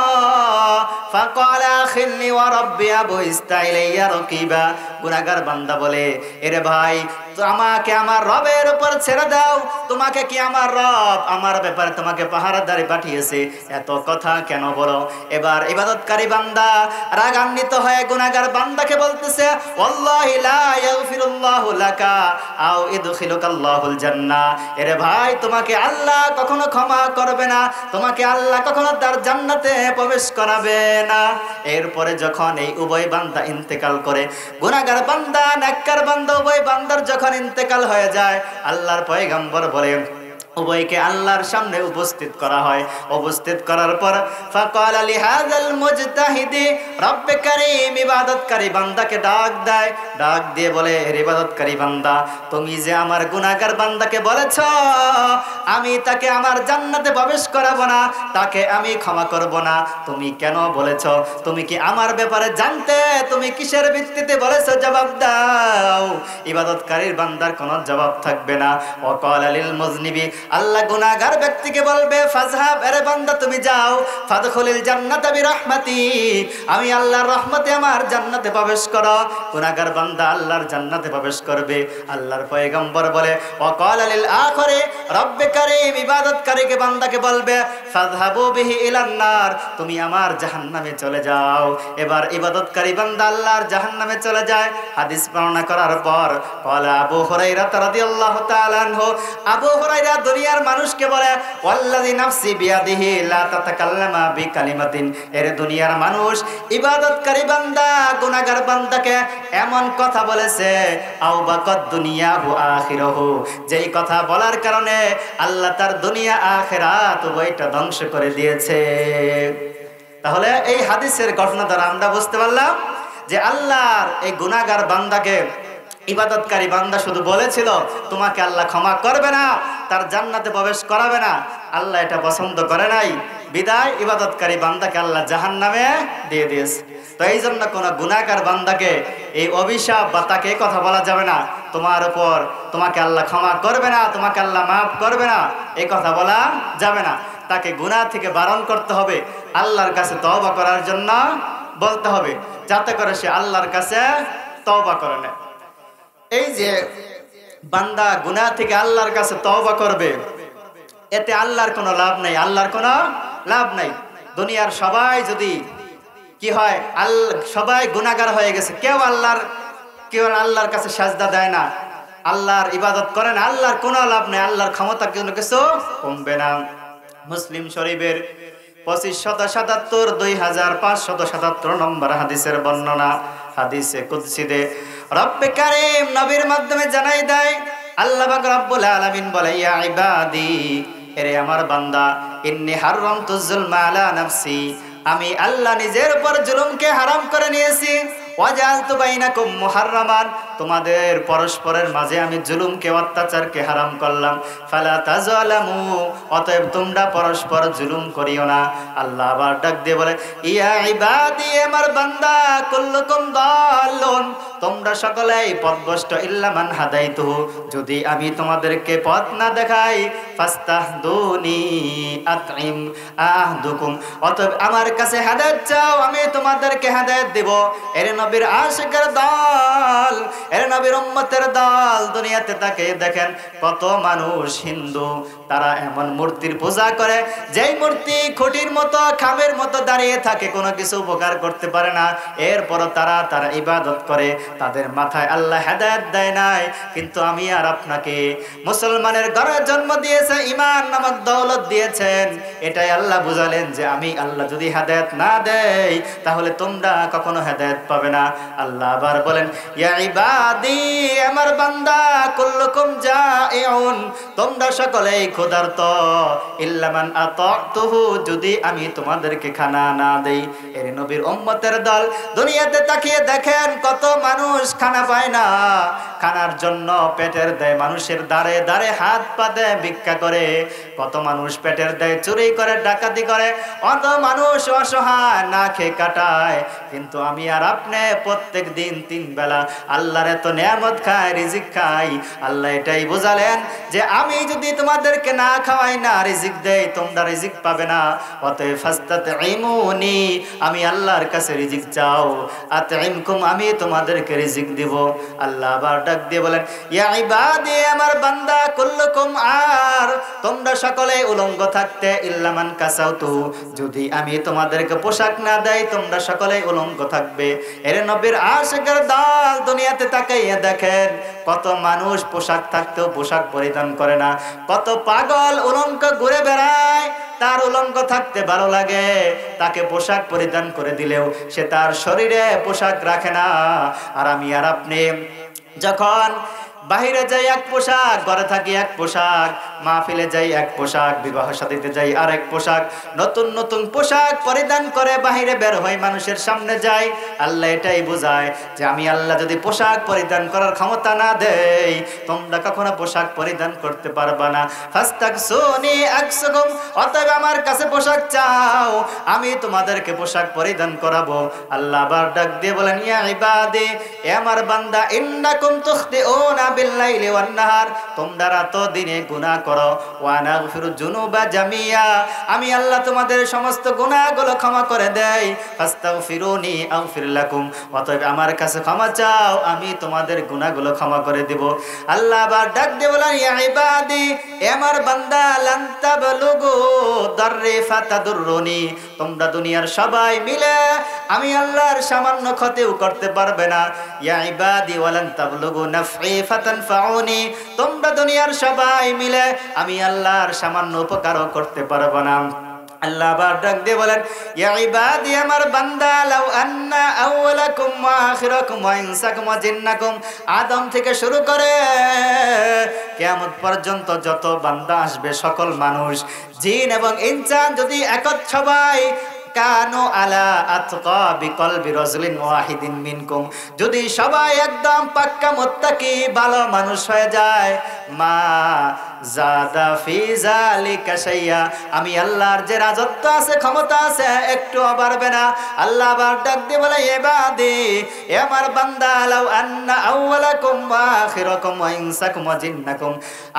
Speaker 1: ফাকালা খিল্লি ওয়া রাব্বি আবু ইস্তাইল রকিবা, গুনাহগার বান্দা বলে, এরে ভাই আমাকে আমার রবের উপর ছেড়ে দাও, তোমাকে কি আমার রব আমার ব্যাপারে তোমাকে পাহারাদারি পাঠিয়েছে, এত কথা কেন বলো? এবার ইবাদতকারী বান্দা রাগান্বিত হয়ে গুনাহগার বান্দাকে বলতেছে, ওয়াল্লাহি লা ইয়াগফিরুল্লাহু লাকা আও ইদখিলুকাল্লাহুল জান্নাহ, এরে ভাই তোমাকে আল্লাহ কখনো ক্ষমা করবে না, তোমাকে আল্লাহ কখনো তার জান্নাতে প্রবেশ করাবে না। এরপরে যখন এই উভয় বান্দা ইন্তেকাল করে, গুনাহগার বান্দা নেককার বান্দা উভয় বান্দার যখন ইন্তেকাল হয়ে যায়, আল্লাহর পয়গম্বর বলেন উভয়কে আল্লাহর সামনে উপস্থিত করা হয়। উপস্থিত করার পর ফাকালা লিহাযাল মুজতাহিদি রব্বে কারীম, ইবাদতকারী বান্দাকে ডাক দেয়, ডাক দিয়ে বলে, হে ইবাদতকারী বান্দা, তুমি যে আমার গুনাহগার বান্দাকে বলেছ আমি তাকে আমার জান্নাতে প্রবেশ করাবো না, তাকে আমি ক্ষমা করব না, তুমি কেন বলেছ? তুমি কি আমার ব্যাপারে জানতে? তুমি কিসের ভিত্তিতে বলেছ? জবাব দাও। ইবাদতকারীর বান্দার কোনো জবাব থাকবে না। ওয়াকালা লিল মুজনিবি, আল্লাহ গুনাহগার ব্যক্তিকে বলবে, ফাযহাব, আরে বান্দা তুমি যাও, ফাদখুলিল জান্নাতা বিরহমাতি, আমি আল্লাহর রহমতে আমার জান্নাতে প্রবেশ করো। গুনাহগার বান্দা আল্লাহর জান্নাতে প্রবেশ করবে। আল্লাহর পয়গম্বর বলে, ওয়াকালা লিল আখিরি রব্বে কারীম, ইবাদতকারীকে বান্দাকে বলবে, ফাযহাবু বিহি ইলান নার, তুমি আমার জাহান্নামে চলে যাও। এবার ইবাদতকারী বান্দা আল্লাহর জাহান্নামে চলে যায়। হাদিস বর্ণনা করার পর ক্বালা আবু হুরায়রা রাদিয়াল্লাহু তাআলা আনহু, আবু হুরায়রা দুনিয়ার মানুষকে বলে, ওয়াল্লাযী নাফসি বিয়াদিহি লা তাতাকাল্লামা বিকালিমাতিন, এর দুনিয়ার মানুষ ইবাদতকারী বান্দা গুনাহগার বান্দাকে এমন কথা বলেছে, আও বাকাদ দুনিয়াহু আখিরাহু, যেই কথা বলার কারণে আল্লাহ তার দুনিয়া আখিরাত উভয়টা ধ্বংস করে দিয়েছে। তাহলে এই হাদিসের ঘটনা দ্বারা আমরা বুঝতে পারলাম যে আল্লাহর এই গুনাহগার বান্দাকে ইবাদতকারী বান্দা শুধু বলেছিল তোমাকে আল্লাহ ক্ষমা করবে না, তার জান্নাতে প্রবেশ করাবে না। আল্লাহ এটা পছন্দ করে নাই, বিদায় ইবাদতকারী বান্দাকে আল্লাহ জাহান্নামে দিয়ে দিয়েছে। তো এই জন্য কোনো গুনাহগার বান্দাকে এই অভিশাপ বা তাকে কথা বলা যাবে না তোমার উপর তোমাকে আল্লাহ ক্ষমা করবে না, তোমাকে আল্লাহ মাফ করবে না, এই কথা বলা যাবে না। তাকে গুনাহ থেকে বারণ করতে হবে, আল্লাহর কাছে তওবা করার জন্য বলতে হবে, যাতে করে সে আল্লাহর কাছে তওবা করে নেয়। এই যে বান্দা গুনাহ থেকে আল্লাহর কাছে তওবা করবে, এতে আল্লাহর কোনো লাভ নাই, আল্লাহর কোনো লাভ নাই। দুনিয়ার সবাই যদি কি হয়, সবাই গুনাহগার হয়ে গেছে, কেউ আল্লাহর কাছে সাজদা দেয় না, আল্লাহর ইবাদত করে না, আল্লাহর কোনো লাভ নাই, আল্লাহর ক্ষমতা কোনো কিছু কমবে না। মুসলিম শরীফের 2577 নম্বর হাদিসের বর্ণনা, হাদিসে কুদসিতে রব্বে কারীম নবীর মাধ্যমে জানাই দেয়, আল্লাহ পাক রব্বুল আলামিন বলে, ইয়া ইবাদি, এরে আমার বান্দা, ইন্নী হারামতু যুলমা আলা নাফসি, আমি আল্লাহ নিজের উপর জুলুমকে হারাম করে নিয়েছি। ওয়াজআলতু বাইনাকুম মুহাররামান, তোমাদের পরস্পরের মাঝে আমি জুলুমকে, অত্যাচারকে হারাম করলাম। ফালা তাযালামু, অতএব তোমরা পরস্পর জুলুম করিও না। আল্লাহ আবার ডাক দিয়ে বলে, ইয়া ইবাদি, আমার বান্দা, কুল্লুকুম দাল্লুন, তোমরা সকলেই পথভ্রষ্ট, ইল্লা মান হাদাইতুহু, যদি আমি তোমাদেরকে পথ না দেখাই, ফাস্তাহদুনি আতইম আহদুকুম, অতএব আমার কাছে হেদায়েত চাও, আমি তোমাদেরকে হেদায়েত দেব। এর নবীর আশিকের দল, এর নবীর উম্মতের দল, দুনিয়াতে তাকে দেখেন কত মানুষ হিন্দু, তারা এমন মূর্তির পূজা করে যেই মূর্তি খুঁটির মতো, খামের মতো দাঁড়িয়ে থাকে, কোনো কিছু উপকার করতে পারে না। এরপরও তারা ইবাদত করে, তাদের মাথায় আল্লাহ হেদায়েত দেয় নাই। কিন্তু আমি আর আপনাকে মুসলমানের ঘরে জন্ম দিয়েছে, ঈমান নামক দৌলত দিয়েছেন, এটাই আল্লাহ বুঝালেন যে আমি আল্লাহ যদি হেদায়েত না দেই, তাহলে তোমরা কখনো হেদায়েত পাবে না। আল্লাহ আবার বলেন, ইয়া ইবাদি, আমার বান্দা, কুল্লুকুম জাইউন, তোমরা সকলেই ক্ষুধার্ত, ইল্লা মান আতাতুহু, যদি আমি তোমাদেরকে খানা না দেই। এর নবীর উম্মতের দল, দুনিয়াতে তাকিয়ে দেখেন কত মানুষ খানা পায় না, খানার জন্য পেটের দেয় মানুষের দ্বারে দ্বারে হাত পা দেয়, ভিক্ষা করে, কত মানুষ পেটের দেয় চুরি করে, ডাকাতি করে, অত মানুষ অসহায় না খেয়ে কাটায়। কিন্তু আমি আর আপনি প্রত্যেক দিন 3 বেলা আল্লাহর এত নিয়ামত খাই, রিজিক খাই। আল্লাহ এটাই বোঝালেন যে আমি যদি তোমাদেরকে না খাওয়াই, না রিজিক দেই, তোমরা রিজিক পাবে না। অতএব ফাস্তাতঈমুনি, আমি আল্লাহর কাছে রিজিক চাও, আতঈমকুম, আমি তোমাদেরকে রিজিক দিব। আল্লাহ আবার ডাক দিয়ে বলেন, ইয়া ইবাদি, আমার বান্দা, কুল্লুকুম আর, তোমরা সকলে উলঙ্গ থাকতে, ইল্লা মান কাসাউতু, যদি আমি তোমাদেরকে পোশাক না দেই, তোমরা সকলে উলঙ্গ থাকবে। এর নবীর আশিকের দল, দুনিয়াতে তাকাইয়া দেখেন কত মানুষ পোশাক থাকতেও পোশাক পরিধান করে না, কত পাগল উলঙ্গ ঘুরে বেড়ায়, তার উলঙ্গ থাকতে ভালো লাগে, তাকে পোশাক পরিধান করে দিলেও সে তার শরীরে পোশাক রাখে না। আর আমি আর আপনি যখন বাহিরে যাই এক পোশাক, ঘরে থাকি এক পোশাক, মাহফিলে যাই এক পোশাক, বিবাহ শাদীতে যাই আরেক পোশাক, নতুন নতুন পোশাক পরিধান করে বাহিরে বের হই, মানুষের সামনে যাই। আল্লাহ এটাই বোঝায় যে আমি আল্লাহ যদি পোশাক পরিধান করার ক্ষমতা না দেই, তোমরা কখনো পোশাক পরিধান করতে পারবা না। ফাস্তাকসুনি আকসুকুম, অতএব আমার কাছে পোশাক চাও, আমি তোমাদেরকে পোশাক পরিধান করাবো। আল্লাহ আবার ডাক দিয়ে বলেন, ইয়া ইবাদি, এ আমার বান্দা, ইন্নাকুম তুখতিউনা বিল্লাইলি ওয়ান নাহার, তোমরা রাত দিনে গুনাহ করো, ওয়া নাগফিরু যুনুবা জামিয়া, আমি আল্লাহ তোমাদের সমস্ত গুনাহগুলো ক্ষমা করে দেই। ফাস্তাগফিরুনি আগফির লাকুম, অতএব আমার কাছে ক্ষমা চাও, আমি তোমাদের গুনাহগুলো ক্ষমা করে দেব। আল্লাহ আবার ডাক দিয়ে বলেন, ইয়া ইবাদি, এ আমার বান্দা, লান তাবলুগু দাররি ফাতাদুররুনি, তোমরা দুনিয়ার সবাই মিলে আমি আল্লাহর সামান্য ক্ষতিও করতে পারবে না। ইয়া ইবাদি, ওয়ালান তাবলুগু নাফঈ ফাতানফাউনি, তোমরা দুনিয়ার সবাই মিলে আমি আল্লাহর সামান্য উপকারও করতে পারবে না। আল্লাহ আবার ডাক দিয়ে বলেন, ইয়া ইবাদি, আমার বান্দা, লাউ আন্না আউওয়ালাকুম ওয়া আখিরাকুম ওয়া ইনসাকুম ওয়া জিন্নাকুম, আদম থেকে শুরু করে কিয়ামত পর্যন্ত যত বান্দা আসবে, সকল মানুষ, জিন এবং ইনসান যদি সবাই কানু আলা আতকা বিকলবি রাজুলিন ওয়াহিদিন মিনকুম, যদি সবাই একদম পাক্কা মুত্তাকি ভালো মানুষ হয়ে যায়, মা জাদা ফি যালিকা শাইয়া, আমি আল্লাহর যে রাজত্ব আছে ক্ষমতা আছে একটু বাড়বে না। আল্লাহ আবার ডাক দিয়ে বলে ইবাদি, এ আমার বান্দা, লাউ আন্না আউওয়ালাকুম ওয়া আখিরাকুম ওয়া ইনসাকুম ওয়া জিন্নাকুম,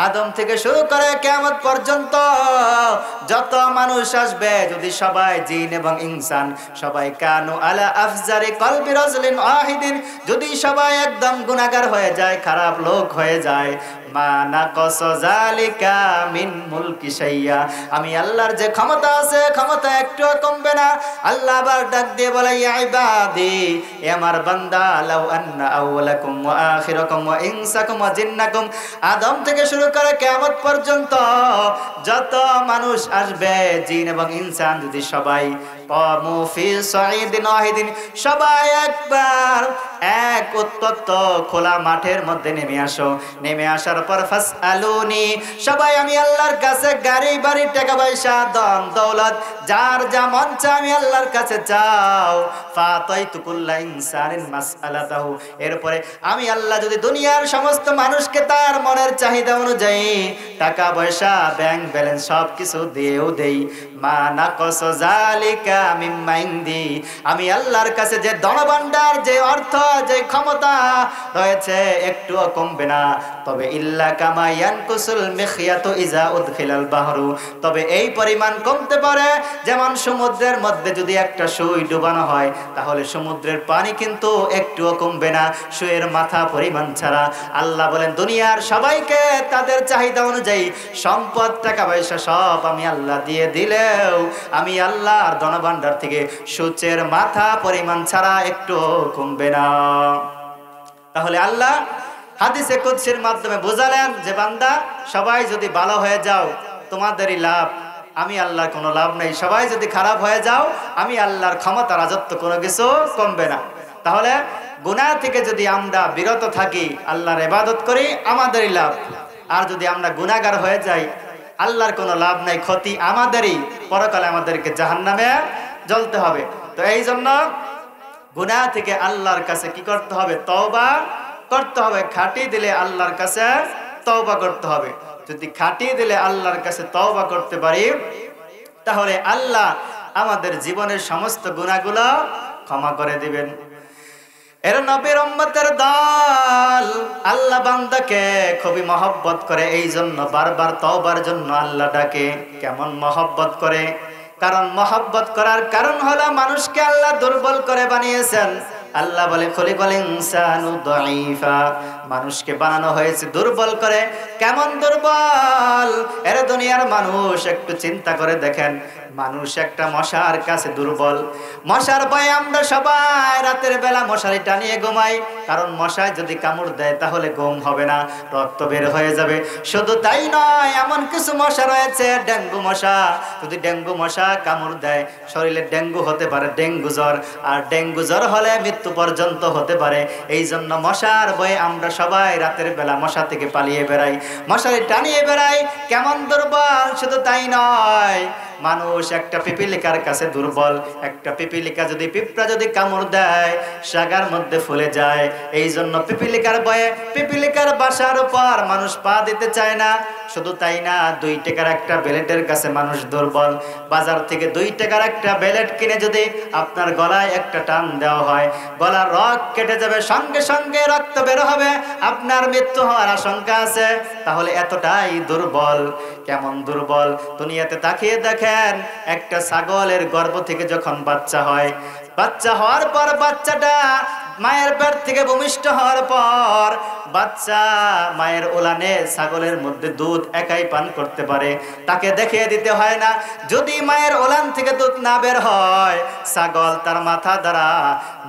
Speaker 1: আদম থেকে শুরু করে কিয়ামত পর্যন্ত যত মানুষ আসবে, যদি সবাই জিন এবং ইনসান সবাই কানু আলা আফজারি কলবি রাজুলিন ওয়াহিদিন, যদি সবাই একদম গুনাহগার হয়ে যায়, খারাপ লোক হয়ে যায়, মা নাকাস যালিকা মিন মুলকি শাইয়া, আমি আল্লাহর যে ক্ষমতা আছে ক্ষমতা একটু কমবে না। আল্লাহ আবার ডাক দিয়ে বলে ইয়া ইবাদি, এ আমার বান্দা, লাউ আন্না আউওয়ালাকুম ওয়া আখিরাকুম ওয়া ইনসাকুম ওয়া জিন্নাকুম, আদম থেকে শুরু করে কিয়ামত পর্যন্ত যত মানুষ আসবে জিন এবং ইনসান, যদি সবাই কামু ফি সাইদিন ওয়াহিদিন, সবাই একবার এক উত্তপ্ত খোলা মাঠের মধ্যে নেমে আসো, নেমে আসার পর ফাসআলুনি, সবাই আমি আল্লাহর কাছে গাড়ি বাড়ি টাকা পয়সা ধন দৌলত যার যা মন চায় আমি আল্লাহর কাছে চাও, ফাতাইতু কুল্লা ইনসানিন মাসআলাতাহু, এরপরে আমি আল্লাহ যদি দুনিয়ার সমস্ত মানুষকে তার মনের চাহিদা অনুযায়ী টাকা পয়সা ব্যাংক ব্যালেন্স সব কিছু দিয়েও দেই, মা নাকাস যালিকা মিম্মা ইনদি, আমি আল্লাহর কাছে যে ধনভাণ্ডার, যে অর্থ, যে ক্ষমতা রয়েছে একটুও কমবে না। তবে ইল্লা কামা ইয়ানকুসুল মিখয়াতু ইজা উদখিলাল বাহরু, তবে এই পরিমাণ কমতে পারে যেমন সমুদ্রের মধ্যে যদি একটা সুই ডুবানো হয় তাহলে সমুদ্রের পানি কিন্তু একটুও কমবে না সুইয়ের মাথা পরিমাণ ছাড়া। আল্লাহ বলেন দুনিয়ার সবাইকে তাদের চাহিদা অনুযায়ী সম্পদ টাকা পয়সা সব আমি আল্লাহ দিয়ে দিলেও আমি আল্লাহর ধনভাণ্ডার থেকে সূচের মাথা পরিমাণ ছাড়া একটু কমবে না। তাহলে আল্লাহ হাদিসে কুদসির মাধ্যমে বোঝালেন যে বান্দা, সবাই যদি ভালো হয়ে যাও তোমাদেরই লাভ, আমি আল্লাহর কোনো লাভ নেই। সবাই যদি খারাপ হয়ে যাও আমি আল্লাহর ক্ষমতা রাজত্ব কোনো কিছু কমবে না। তাহলে গুনাহ থেকে যদি আমরা বিরত থাকি, আল্লাহর ইবাদত করি, আমাদেরই লাভ। আর যদি আমরা গুনাহগার হয়ে যাই আল্লাহর কোনো লাভ নাই, ক্ষতি আমাদেরই, পরকালে আমাদেরকে জাহান্নামে জ্বলতে হবে। তো এই জন্য গুনাহ থেকে আল্লাহর কাছে কি করতে হবে? তওবা করতে হবে। খাঁটি দিলে আল্লাহর কাছে তওবা করতে হবে। যদি খাঁটি দিলে আল্লাহর কাছে তওবা করতে পারি তাহলে আল্লাহ আমাদের জীবনের সমস্ত গুনাহগুলো ক্ষমা করে দিবেন। এর নবীর উম্মতের দল আল্লাহ বান্দাকে খুবই মহব্বত করে, এই জন্য বারবার তওবার জন্য আল্লাহ ডাকে। কেমন মহব্বত করে? কারণ মহব্বত করার কারণ হলো মানুষকে আল্লাহ দুর্বল করে বানিয়েছেন। আল্লাহ বলে খলিকাল ইনসানু দাঈফা, মানুষকে বানানো হয়েছে দুর্বল করে। কেমন দুর্বল? এর দুনিয়ার মানুষ একটু চিন্তা করে দেখেন, মানুষ একটা মশার কাছে দুর্বল। মশার ভয়ে আমরা সবাই রাতের বেলা মশারি টানিয়ে ঘুমাই, কারণ মশায় যদি কামড় দেয় তাহলে ঘুম হবে না, রক্ত বের হয়ে যাবে। শুধু তাই নয়, এমন কিছু মশা রয়েছে ডেঙ্গু মশা, যদি ডেঙ্গু মশা কামড় দেয় শরীরে ডেঙ্গু হতে পারে, ডেঙ্গু জ্বর, আর ডেঙ্গু জ্বর হলে মৃত্যু পর্যন্ত হতে পারে। এই জন্য মশার ভয়ে আমরা সবাই রাতের বেলা মশা থেকে পালিয়ে বেড়াই, মশারি টানিয়ে বেড়াই। কেমন দুর্বল! শুধু তাই নয়, মানুষ একটা পিপিলিকার কাছে দুর্বল। একটা পিপিলিকা যদি, পিঁপড়া যদি কামড় দেয় সাগার মধ্যে ফুলে যায়। এই জন্য পিপিলিকার ভয়ে পিপিলিকার বাসার উপর মানুষ পা দিতে চায় না। শুধু তাই না, 2 টাকার একটা বেলেটের কাছে মানুষ দুর্বল। বাজার থেকে 2 টাকার একটা বেলেট কিনে যদি আপনার গলায় একটা টান দেওয়া হয়, গলার রগ কেটে যাবে, সঙ্গে সঙ্গে রক্ত বের হবে, আপনার মৃত্যু হওয়ার আশঙ্কা আছে। তাহলে এতটাই দুর্বল। কেমন দুর্বল? দুনিয়াতে তাকিয়ে দেখেন, একটা ছাগলের গর্ভ থেকে যখন বাচ্চা হয়, বাচ্চা হওয়ার পর বাচ্চাটা মায়ের পেট থেকে ভূমিষ্ঠ হওয়ার পর বাচ্চা মায়ের ওলানে ছাগলের মধ্যে দুধ একাই পান করতে পারে, তাকে দেখিয়ে দিতে হয় না। যদি মায়ের ওলান থেকে দুধ না বের হয়, ছাগল তার মাথা দ্বারা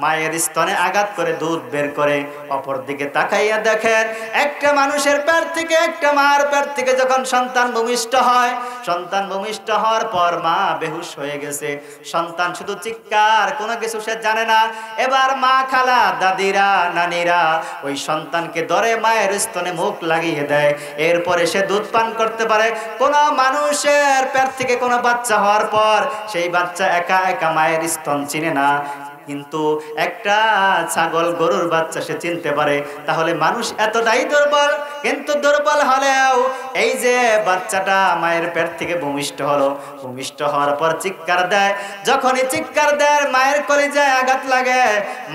Speaker 1: মায়ের স্তনে আঘাত করে দুধ বের করে। অপর দিকে তাকাইয়া দেখেন, একটা মানুষের পেট থেকে, একটা মার পেট থেকে যখন সন্তান ভূমিষ্ঠ হয়, সন্তান ভূমিষ্ঠ হওয়ার পর মা বেহুশ হয়ে গেছে, সন্তান শুধু চিৎকার, কোনো কিছু সে জানে না। এবার মা, খালা, দাদিরা, নানিরা ওই সন্তানকে ধরে মায়ের স্তনে মুখ লাগিয়ে দেয়, এরপরে সে দুধ পান করতে পারে। কোনো মানুষের পেট থেকে কোনো বাচ্চা হওয়ার পর সেই বাচ্চা একা একা মায়ের স্তন চিনে না, কিন্তু একটা ছাগল গরুর বাচ্চা সে চিনতে পারে। তাহলে মানুষ এতটাই দুর্বল, কিন্তু দুর্বল হলেও এই যে বাচ্চাটা মায়ের পেট থেকে ভূমিষ্ঠ হলো, ভূমিষ্ঠ হওয়ার পর চিৎকার দেয়, যখনই চিৎকার দেয় মায়ের কলিজায় আঘাত লাগে।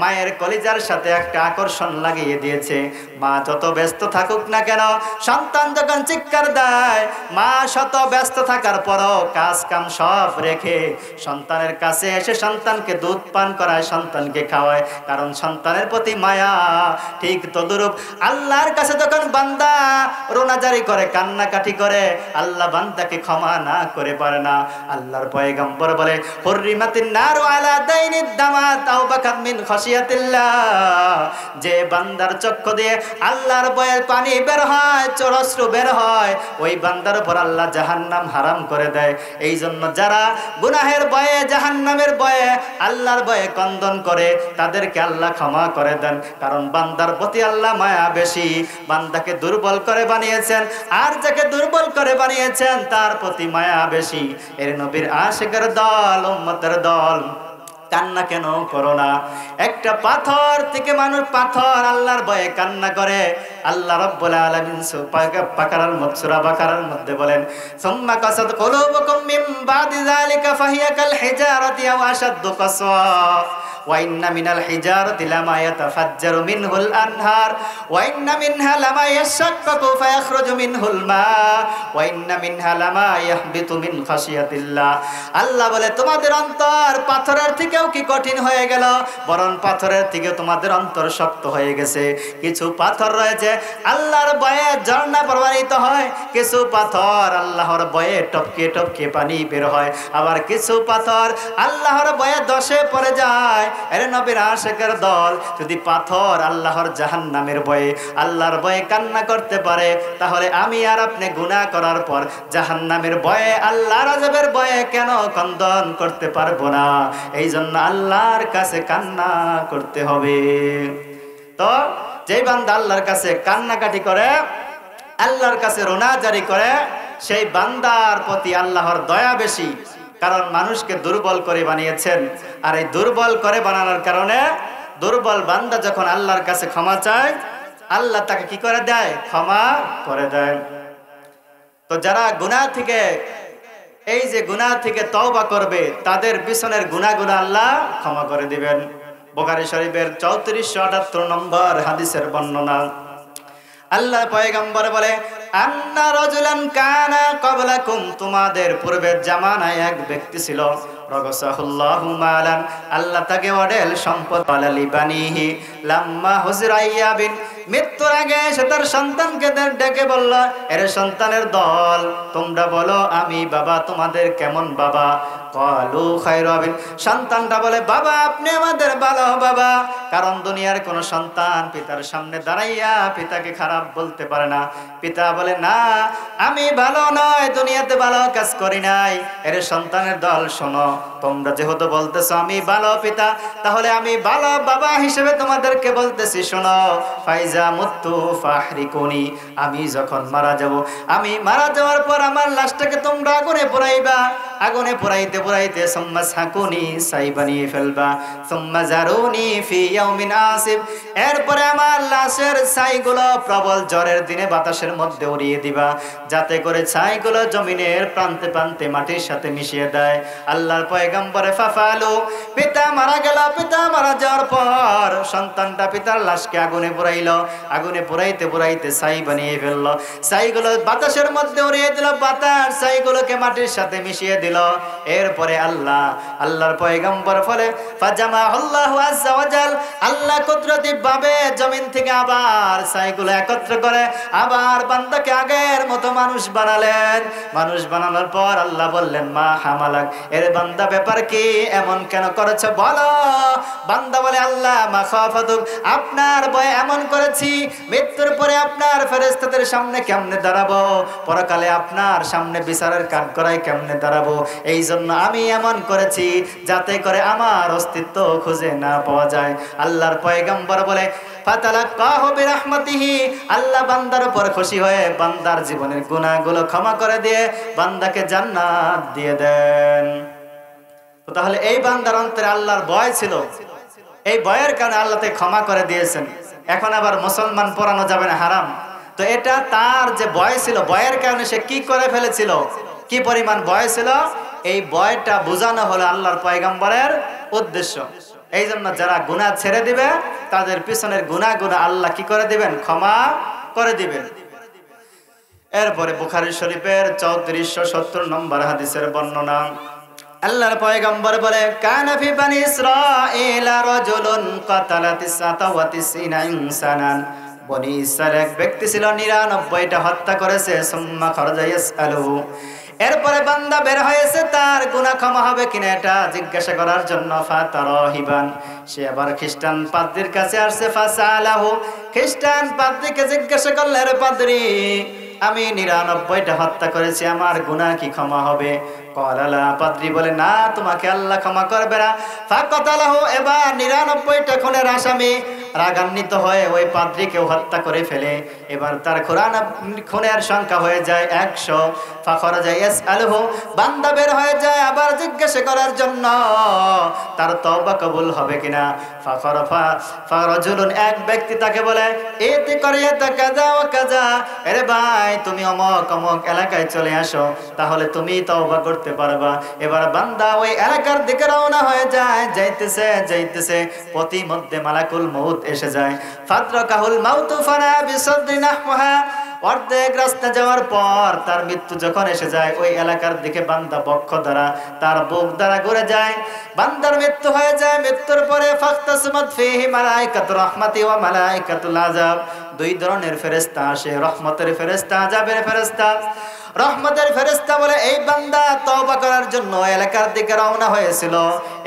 Speaker 1: মায়ের কলিজার সাথে একটা আকর্ষণ লাগিয়ে দিয়েছে। মা যত ব্যস্ত থাকুক না কেন, সন্তান যখন চিৎকার দেয়, মা শত ব্যস্ত থাকার পরও কাজ কাম সব রেখে সন্তানের কাছে এসে সন্তানকে দুধ পান করায়, সন্তানকে খাওয়ায়, কারণ সন্তানের প্রতি মায়া। ঠিক তদরূপ আল্লাহর কাছে যখন বান্দা রোনাজারি করে, কান্নাকাটি করে, আল্লাহ বান্দাকে ক্ষমা না করে পারে না। আল্লাহর পয়গম্বর বলে, হুররিমাতিন নারু আলা দাইনিদ দামাত আও বাকাত মিন খাশিয়াতিল্লাহ, যে বান্দার চক্ষু দিয়ে আল্লাহর ভয়ে পানি বের হয়, চরশ্রু বের হয়, ওই বান্দার উপর আল্লাহ জাহান্নাম হারাম করে দেয়। এই জন্য যারা গুনাহের ভয়ে, জাহান্নামের ভয়ে, আল্লাহর ভয়ে কন্দন করে, তাদেরকে আল্লাহ ক্ষমা করে দেন, কারণ বান্দার প্রতি আল্লাহ মায়া বেশি। বান্দাকে দুর্বল করে বানিয়েছেন, আর যাকে দুর্বল করে বানিয়েছেন তার প্রতি মায়া বেশি। এর নবীর আশিকের দল, উম্মতের দল, কান্না কেন করো না? একটা পাথর থেকে মানুষ, পাথর আল্লাহর ভয়ে কান্না করে। আল্লাহ রাব্বুল আলামিন সূরা বাকারার মধ্যে বলেন, সুম্মা কাসাত কুলুবুকুম মিন বাদি যালিকা ফাহিয়া কাল হিজারাতি আও আশাদ্দু কাসওয়া ওয়া ইন্না মিনাল হিজারাতি লামা ইয়াতাফাজ্জারু মিনহুল আনহার ওয়া ইন্না মিনহা লামা ইয়াশাক্কাকু ফায়াখরুজু মিনহুল মা ওয়া ইন্না মিনহা লামা ইয়াহবিতু মিন খাশিয়াতিল্লাহ। আল্লাহ বলে, তোমাদের অন্তর পাথরের থেকেও কি কঠিন হয়ে গেল? বরং পাথরের থেকে তোমাদের অন্তর শক্ত হয়ে গেছে। কিছু পাথর রয়েছে আল্লাহর ভয়ে ঝর্ণা প্রবাহিত হয়, কিছু পাথর আল্লাহর ভয়ে টপকে টপকে পানি বের হয়, আবার কিছু পাথর আল্লাহর ভয়ে ধসে পড়ে যায়। এর নবীর আশিকের দল, যদি পাথর আল্লাহর জাহান্নামের ভয়ে, আল্লাহর ভয়ে কান্না করতে পারে, তাহলে আমি আর আপনি গুনাহ করার পর জাহান্নামের ভয়ে, আল্লাহর আযাবের ভয়ে কেন কন্দন করতে পারবো না? এই জন্য আল্লাহর কাছে কান্না করতে হবে। তো যেই বান্দা আল্লাহর কাছে কান্নাকাটি করে, আল্লাহর কাছে রোনাজারি করে, সেই বান্দার প্রতি আল্লাহর দয়া বেশি, কারণ মানুষকে দুর্বল করে বানিয়েছেন। আর এই দুর্বল করে বানানোর কারণে দুর্বল বান্দা যখন আল্লাহর কাছে ক্ষমা চায়, আল্লাহ তাকে কি করে দেয়? ক্ষমা করে দেয়। তো যারা গুনাহ থেকে, এই যে গুনাহ থেকে তওবা করবে, তাদের পিছনের গুনাহগুলো আল্লাহ ক্ষমা করে দিবেন। বুখারী শরীফের 3478 নম্বর হাদিসের বর্ণনা। আল্লাহ পয়গম্বর বলে, আন্না রাজুলান কানা ক্বাবলাকুম, তোমাদের পূর্বের জামানায় এক ব্যক্তি ছিল, রাগাসাহুল্লাহু মালান, আল্লাহ তাকে অঢেল সম্পদ, আলালি বানিহি লাম্মা হুজরাইয়া বিন, মৃত্যুর আগে সে তার সন্তানকে ডেকে বলল, এর সন্তানের দল, তোমরা বলো আমি বাবা তোমাদের কেমন বাবা? ক্বালু খায়রা বিন, সন্তানটা বলে, বাবা আপনি আমাদের ভালো বাবা, কারণ দুনিয়ার কোন সন্তান পিতার সামনে দাঁড়াইয়া পিতাকে খারাপ বলতে পারে না। পিতা বলে, না আমি ভালো নয়, দুনিয়াতে ভালো কাজ করি নাই। এর সন্তানের দল, শোনো, তোমরা যেহেতু বলতেছো আমি ভালো পিতা, তাহলে আমি ভালো বাবা হিসেবে তোমাদেরকে বলতেছি, শোনো, ফাইজা মুত্তু ফাহরিকুনি, আমি যখন মারা যাব, আমি মারা যাওয়ার পর আমার লাশটাকে তোমরা আগুনে পোড়াইবা, আগুনে পোড়াইতে পোড়াইতে সুম্মা সাকুনি, ছাই বানিয়ে ফেলবা, সুম্মা জারুনি ফি ইয়াউমিন আসিব, এরপরে আমার লাশের ছাইগুলো প্রবল ঝড়ের দিনে বাতাসের মধ্যে উড়িয়ে দিবা, যাতে করে ছাইগুলো জমিনের প্রান্তে প্রান্তে মাটির সাথে মিশিয়ে দেয়। আল্লাহর পয়গম্বরে ফাফালু, পিতা মারা গেল, পিতা মারা যাওয়ার পর সন্তানটা পিতার লাশকে আগুনে পোড়াইলো, আগুনে পোড়াইতে পোড়াইতে ছাই বানিয়ে ফেললো, ছাইগুলো বাতাসের মধ্যে উড়িয়ে দিল, বাতাস ছাইগুলোকে মাটির সাথে মিশিয়ে দিল। এরপরে আল্লাহর পয়গম্বর ফলে ফাজামাহুল্লাহু আযজা ওয়া জাল, আল্লাহ কুদরতি ভাবে জমিন থেকে আবার ছাইগুলো একত্র করে আবার বান্দাকে আগের মতো মানুষ বানালেন। মানুষ বানানোর পর আল্লাহ বললেন, মা হামালাক, এর বান্দা ব্যাপার কি, এমন কেন করেছ বলো? বান্দা বলে, আল্লাহ মা খাফাতুক, আপনার ভয়ে এমন করেছি, মৃত্যুর পরে আপনার ফেরেশতাদের সামনে কেমনে দাঁড়াবো, পরকালে আপনার সামনে বিচারের কাঠগড়ায় কেমনে দাঁড়াবো, এই জন্য আমি এমন করেছি যাতে করে আমার অস্তিত্ব খুঁজে না পাওয়া যায়। আল্লাহর পয়গম্বর বলে, ফাতালাক্কাহু বিরাহমাতিহি, আল্লাহ বান্দার উপর খুশি হয়ে বান্দার জীবনের গুনাহগুলো ক্ষমা করে দিয়ে বান্দাকে জান্নাত দিয়ে দেন। তো তাহলে এই বান্দার অন্তরে আল্লাহর ভয় ছিল, এই ভয়ের কারণে আল্লাহ তাকে ক্ষমা করে দিয়েছেন। এখন আবার মুসলমান পরানো যাবে না, হারাম। তো এটা তার যে ভয় ছিল, ভয়ের কারণে সে কি করে ফেলেছিল, কি পরিমাণ ভয় ছিল, এই ভয়টা বোঝানো হলো আল্লাহর পয়গম্বরের উদ্দেশ্য। এই জন্য যারা গুনাহ ছেড়ে দিবে তাদের পিছনের গুনাহগুলো আল্লাহ কি করে দিবেন, ক্ষমা করে দিবেন। এরপরে বুখারী শরীফের 3470 নম্বর হাদিসের বর্ণনা, আল্লাহর পয়গম্বর বলে, কানা ফি বানি ইসরাঈলা রাজুলুন কাতালা 99 ইনসানান, বনি ইসরাঈল এক ব্যক্তি ছিল 99টা হত্যা করেছে। সুম্মা খারাজা ইয়াসআলু, এরপরে বান্দা বের হয়েছে তার গুনাহ ক্ষমা হবে কিনা এটা জিজ্ঞাসা করার জন্য। ফাতারাহিবান, সে আবার খ্রিস্টান পাদ্রীর কাছে আসছে। ফাসালাহু, খ্রিস্টান পাদ্রীকে জিজ্ঞাসা করলে, রে পাদ্রী, আমি 99টা হত্যা করেছি, আমার গুনাহ কি ক্ষমা হবে? ক্বালা, পাদ্রী বলে, না, তোমাকে আল্লাহ ক্ষমা করবে না। ফাকাতালাহু, এবার 99টা খুনের আসামি রাগান্বিত হয়ে ওই পাদ্রীকেও হত্যা করে ফেলে। এবার তার খুনের সংখ্যা হয়ে যায় 100। ফাখরাজা ইয়াসআলুহু, বান্দা বের হয়ে যায় আবার জিজ্ঞাসা করার জন্য তার তওবা কবুল হবে কিনা। ফারাজুলুন, এক ব্যক্তি তাকে বলে, এতে করিয়াতা কাযা ওয়া কাযা, আরে ভাই, তুমি অমুক অমুক এলাকায় চলে আসো, তাহলে তুমি তওবা করতে পারবা। এবার বান্দা ওই এলাকার দিকে রওনা হয়ে যায়। যাইতেছে পথিমধ্যে মালাকুল মউত এসে যায়। ফাদরাকাহুল মাউতু ফানা বিসাদরি নাহওয়া, অর্ধেক রাস্তা যাওয়ার পর তার মৃত্যু যখন এসে যায়, ওই এলাকার দিকে বান্দা বক্ষ দ্বারা, তার বুক দ্বারা ঘুরে যায়। বান্দার মৃত্যু হয়ে যায়। মৃত্যুর পরে ফাখতাসমাত ফিহি মালাইকাতুর রাহমাতি ওয়া মালাইকাতুল আযাব, দুই ধরনের ফেরেশতা আসে, রহমতের ফেরেশতা, আযাবের ফেরেশতা। রহমতের ফেরেশতা বলে, এই বান্দা তওবা করার জন্য এলাকার দিকে রওনা হয়েছিল,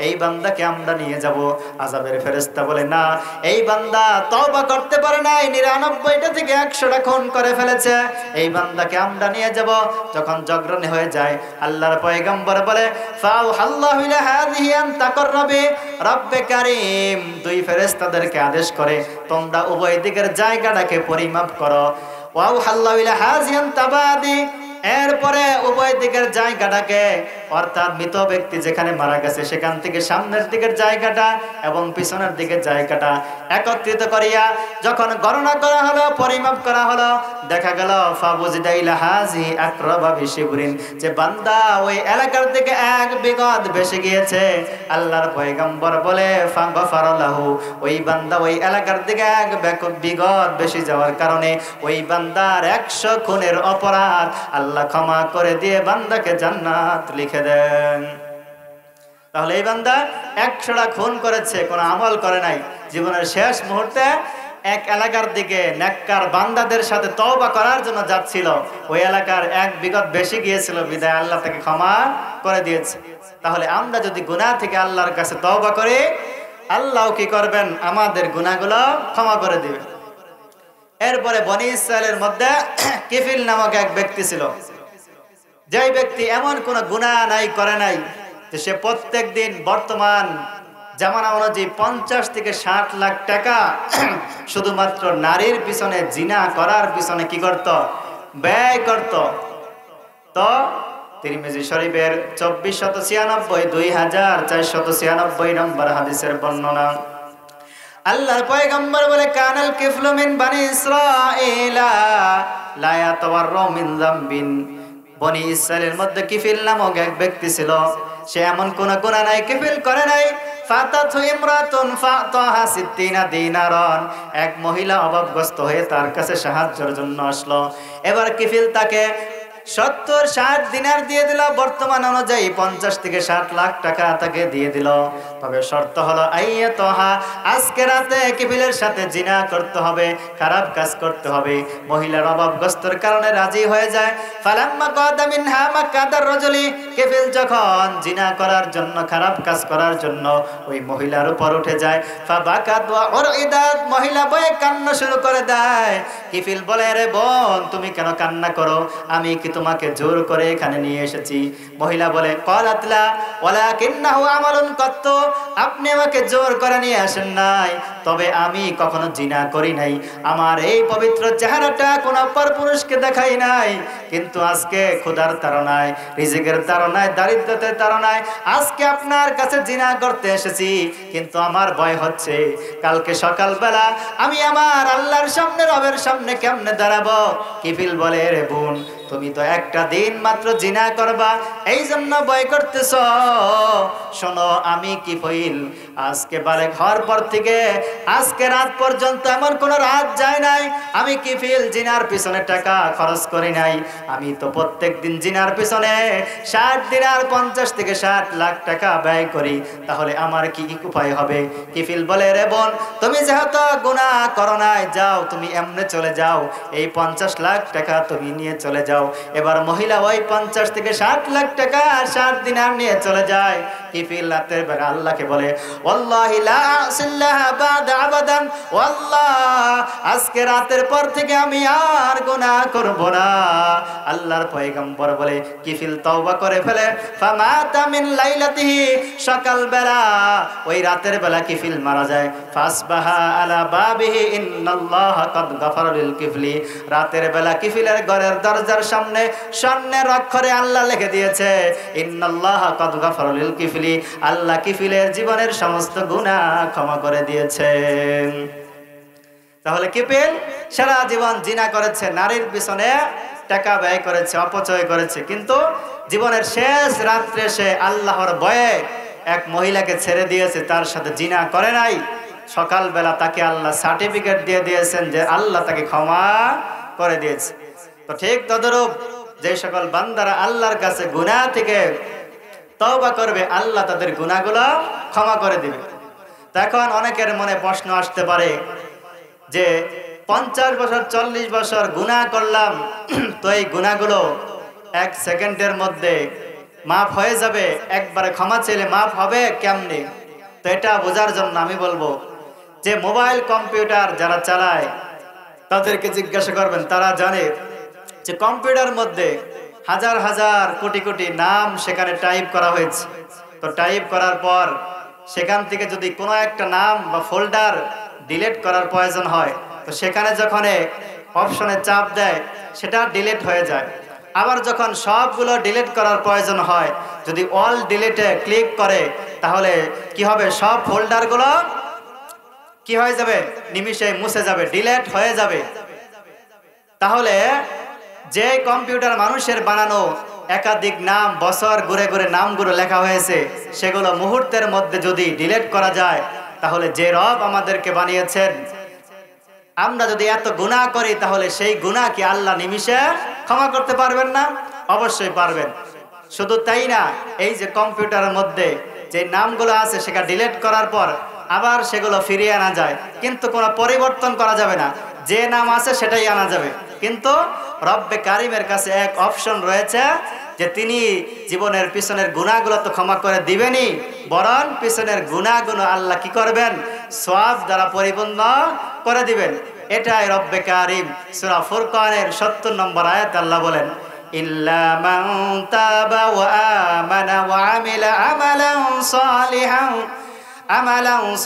Speaker 1: এই বান্দাকে আমরা নিয়ে যাব। আযাবের ফেরেশতা বলে, না, এই বান্দা তওবা করতে পারে নাই, 99টা থেকে 100টা খুন করে ফেলেছে, এই বান্দাকে আমরা নিয়ে যাব। যখন জগরণে হয়ে যায়, আল্লাহর পয়গম্বর বলে, ফাআল্লাহু ইলা হাযিহি আন তাকররাবি রব্বে কারীম, দুই ফেরেশতাদেরকে আদেশ করে, তোমরা উভয় দিকের জায়গাটাকে পরিমাপ করো। ওয়াও হাল্লাহু ইলা হাযিহি আন তাবাদি, এরপরে উভয় দিকের জায়গাটাকে, অর্থাৎ মৃত ব্যক্তি যেখানে মারা গেছে সেখান থেকে সামনের দিকের জায়গাটা এবং পিছনের দিকের জায়গাটা একত্রিত করিয়া যখন গণনা করা হলো, পরিমাপ করা হলো, দেখা গেল ফাবুজিদা ইলা হাযি আকরাবা বিশিবরিন, যে বান্দা ওই এলাকার দিকে 1 বিগত বেশি গিয়েছে। আল্লাহর পয়গম্বর বলে, ফাগফারা লাহু, ওই বান্দা ওই এলাকার দিকে 1 বিগত বেশি যাওয়ার কারণে ওই বান্দার 100 খুনের অপরাধ আল্লাহ ক্ষমা করে দিয়ে বান্দাকে জান্নাত লিখে দেন। তাহলে এই বান্দা 100টা খুন করেছে, কোনো আমল করে নাই, জীবনের শেষ মুহূর্তে এক এলাকার দিকে নেককার বান্দাদের সাথে তওবা করার জন্য যাচ্ছিল, ওই এলাকার 1 বিগত বেশি গিয়েছিল, বিদায় আল্লাহ তাকে ক্ষমা করে দিয়েছে। তাহলে আমরা যদি গুনাহ থেকে আল্লাহর কাছে তওবা করি, আল্লাহ কি করবেন, আমাদের গুনাহগুলো ক্ষমা করে দিবেন। এরপরে বনি ইসরাইলের মধ্যে কিফিল নামক এক ব্যক্তি ছিল, যেই ব্যক্তি এমন কোন গুনাহ নাই, করে নাই, যে সে প্রত্যেক দিন বর্তমান জামানা অনুযায়ী 50 থেকে 60 লাখ টাকা শুধুমাত্র নারীর পিছনে, জিনা করার পিছনে কি করত, ব্যয় করত। তো তিরমিজি শরীফের 2496 2496 নম্বর হাদিসের বর্ণনা, আল্লাহর পয়গম্বর বলে, কানাল কিফলু মিন বানি ইসরাঈলা লা ইয়াতাওয়াররা মিন যামবিন, বনি ইসরাইলের মধ্যে কিফিল নামক এক ব্যক্তি ছিল, সে এমন কোন গুনাহ নাই, কিফিল করে নাই। ফাতাতু ইমরাতুন ফাতাহা 60 দিনারান, এক মহিলা অভাবগ্রস্ত হয়ে তার কাছে সাহায্যের জন্য আসলো। এবার কিফিল তাকে 70-60 দিনার দিয়ে দিল, বর্তমান অনুযায়ী 50 থেকে 60 লাখ টাকা তাকে দিয়ে দিল। তবে শর্ত হলো, আইয়াতহা, আজকে রাতে কিফিলের সাথে জিনা করতে হবে, খারাপ কাজ করতে হবে। মহিলার অভাবগ্রস্তর কারণে রাজি হয়ে যায়। ফালাম্মা কাদা মিনহা মাকাদার রাজুলি, কিফিল যখন জিনা করার জন্য, খারাপ কাজ করার জন্য ওই মহিলার উপর উঠে যায়। ফাবাকাত ওয়া উরইদাত, মহিলা বয়ে কান্না শুরু করে দেয়। কিফিল বলে, রে বোন, তুমি কেন কান্না করো, আমি কি তোমাকে জোর করে এখানে নিয়ে এসেছি। মহিলা বলে ক্বালাত লা ওয়ালাকিন্নাহু আমালুন কত্ত, আপনি আমাকে জোর করে নিয়ে আসেন নাই, তবে আমি কখনো জিনা করি নাই, আমার এই পবিত্র চেহারাটা কোনো পরপুরুষকে দেখাই নাই, কিন্তু আজকে ক্ষুধার তাড়নায়, রিজিকের তাড়নায়, দারিদ্রতার তাড়নায় আজকে আপনার কাছে জিনা করতে এসেছি, কিন্তু আমার ভয় হচ্ছে কালকে সকালবেলা আমি আমার আল্লাহর সামনে, রবের সামনে কেমনে দাঁড়াবো। কিফিল বলে রে বোন, তুমি তো একটা দিন মাত্র জিনা করবা, এই জন্য ভয় করতেছ। শোনো আমি কিফিল আজকে বালেগ হওয়ার পর থেকে আজকে রাত পর্যন্ত এমন কোনো রাত যায় নাই আমি কিফিল জিনার পিছনে টাকা খরচ করি নাই। আমি তো প্রত্যেক দিন জিনার পিছনে 60 দিনার 50 থেকে 60 লাখ টাকা ব্যয় করি, তাহলে আমার কি উপায় হবে? কিফিল বলে রে বোন, তুমি যেহেতু গুনাহ করো নাই, যাও তুমি এমনে চলে যাও, এই 50 লাখ টাকা তুমি নিয়ে চলে যাও। এবার মহিলা ওই 50 থেকে 60 লাখ টাকা 60 দিনার নিয়ে চলে যায়। কিফিল রাতের বেলা আল্লাহকে বলে ওয়াল্লাহি লা আসিল্লাহ বাদা আবাদান, ওয়াল্লাহ আজকে রাতের পর থেকে আমি আর গুনাহ করব না। আল্লাহর পয়গম্বর বলে কিফিল তওবা করে ফেলে, ফামাতা মিন লাইলাতিহি, সকাল বেলা ওই রাতের বেলা কিফিল মারা যায়। ফাসবাহা আলা বাবিহি ইন্নাল্লাহ কাদ গাফারা লিল কিফলি, রাতের বেলা কিফিলের ঘরের দরজার সামনে স্বর্ণের অক্ষরে আল্লাহ লিখে দিয়েছে ইন্নাল্লাহ কাদ গাফারা লিল কিফলি, আল্লাহ কিফিলের জীবনের সমস্ত গুনাহ ক্ষমা করে দিয়েছেন। তাহলে কিফিল সারা জীবন জিনা করেছে, নারীর পিছনে টাকা ব্যয় করেছে, অপচয় করেছে, কিন্তু জীবনের শেষ রাত্রে সে আল্লাহর ভয়ে এক মহিলাকে ছেড়ে দিয়েছে, তার সাথে জিনা করে নাই। সকালবেলা তাকে আল্লাহ সার্টিফিকেট দিয়ে দিয়েছেন যে আল্লাহ তাকে ক্ষমা করে দিয়েছে। তো ঠিক তদরূপ যে সকল বান্দারা আল্লাহর কাছে গুনাহ থেকে তওবা করবে, আল্লাহ তাদের গুনাহগুলো ক্ষমা করে দিবে। তখন অনেকের মনে প্রশ্ন আসতে পারে যে 50 বছর 40 বছর গুনাহ করলাম, তো এই গুনাহগুলো 1 সেকেন্ডের মধ্যে মাফ হয়ে যাবে, একবারে ক্ষমা চাইলে মাফ হবে কেমনে? তো এটা বোঝার জন্য আমি বলবো যে মোবাইল কম্পিউটার যারা চালায় তাদেরকে জিজ্ঞাসা করবেন, তারা জানে যে কম্পিউটার মধ্যে হাজার হাজার কোটি কোটি নাম সেখানে টাইপ করা হয়েছে। তো টাইপ করার পর সেখান থেকে যদি কোনো একটা নাম বা ফোল্ডার ডিলিট করার প্রয়োজন হয়, তো সেখানে যখন অপশনে চাপ দেয় সেটা ডিলিট হয়ে যায়। আবার যখন সবগুলো ডিলিট করার প্রয়োজন হয়, যদি অল ডিলিটে ক্লিক করে, তাহলে কি হবে? সব ফোল্ডারগুলো কি হয়ে যাবে? নিমিষে মুছে যাবে, ডিলিট হয়ে যাবে। তাহলে যে কম্পিউটার মানুষের বানানো একাধিক নাম বছর ঘুরে ঘুরে নামগুলো লেখা হয়েছে, সেগুলো মুহূর্তের মধ্যে যদি ডিলিট করা যায়, তাহলে যে রব আমাদেরকে বানিয়েছেন, আমরা যদি এত গুনাহ করি, তাহলে সেই গুনাহ কি আল্লাহ নিমিষে ক্ষমা করতে পারবেন না? অবশ্যই পারবেন। শুধু তাই না, এই যে কম্পিউটারের মধ্যে যে নামগুলো আছে সেটা ডিলিট করার পর আবার সেগুলো ফিরিয়ে আনা যায়, কিন্তু কোনো পরিবর্তন করা যাবে না, যে নাম আছে সেটাই আনা যাবে। কিন্তু রব্বে কারিমের কাছে এক অপশন রয়েছে যে তিনি জীবনের পিছনের গুনাহগুলো তো ক্ষমা করে দিবেনই, বরং পিছনের গুনাহগুলো আল্লাহ কি করবেন? সওয়াব দ্বারা পরিপূর্ণ করে দিবেন। এটাই রব্বে কারিম সূরা ফুরকানের 70 নম্বর আয়াত আল্লাহ বলেন, ইল্লা মান তাবা ওয়া আমানা ওয়া আমিলা আমালান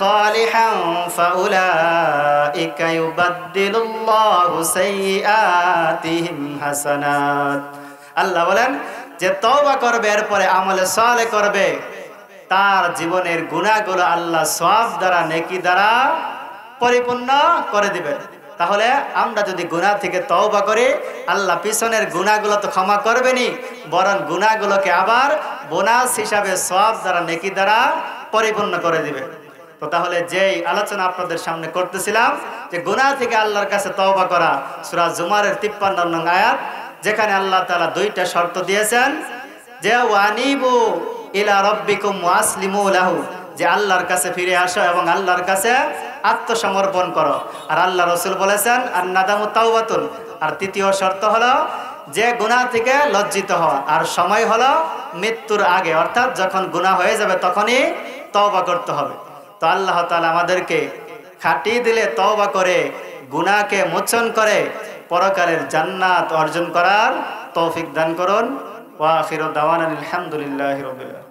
Speaker 1: সালিহান ফাউলাইকা ইউবাদদিলুল্লাহু সাইয়্যাতিহিম হাসানাত। আল্লাহ বলেন যে তওবা করবে, এরপরে আমলে সালেহ করবে, তার জীবনের গুনাহগুলো আল্লাহ সওয়াব দ্বারা, নেকি দ্বারা পরিপূর্ণ করে দিবেন। তাহলে আমরা যদি গুনাহ থেকে তওবা করি, আল্লাহ পিছনের গুনাহগুলো তো ক্ষমা করবেনই, বরং গুনাহগুলোকে আবার বোনাস হিসাবে সওয়াব দ্বারা, নেকি দ্বারা পরিপূর্ণ করে দিবে। তো তাহলে যেই আলোচনা আপনাদের সামনে করতেছিলাম যে গুনাহ থেকে আল্লাহর কাছে তওবা করা, সূরা জুমারের 53 নং আয়াত, যেখানে আল্লাহ তাআলা 2টা শর্ত দিয়েছেন যে ওয়ানিবু ইলা রাব্বিকুম ওয়াসলিমু লাহু, যে আল্লাহর কাছে ফিরে আসো এবং আল্লাহর কাছে আত্মসমর্পণ করো। আর আল্লাহ রাসূল বলেছেন আন-নাদামু তাওবাতুন। আর 3য় শর্ত হলো যে গুনাহ থেকে লজ্জিত হওয়া, আর সময় হলো মৃত্যুর আগে, অর্থাৎ যখন গুনাহ হয়ে যাবে তখনই তওবা করতে হবে। তো আল্লাহ তাআলা আমাদেরকে খাঁটি দিলে তওবা করে গুনাহকে মোচন করে পরকালের জান্নাত অর্জন করার তৌফিক দান করুন। ওয়া আখিরু দাওয়ানা আলহামদুলিল্লাহি রাব্বিল আলামিন।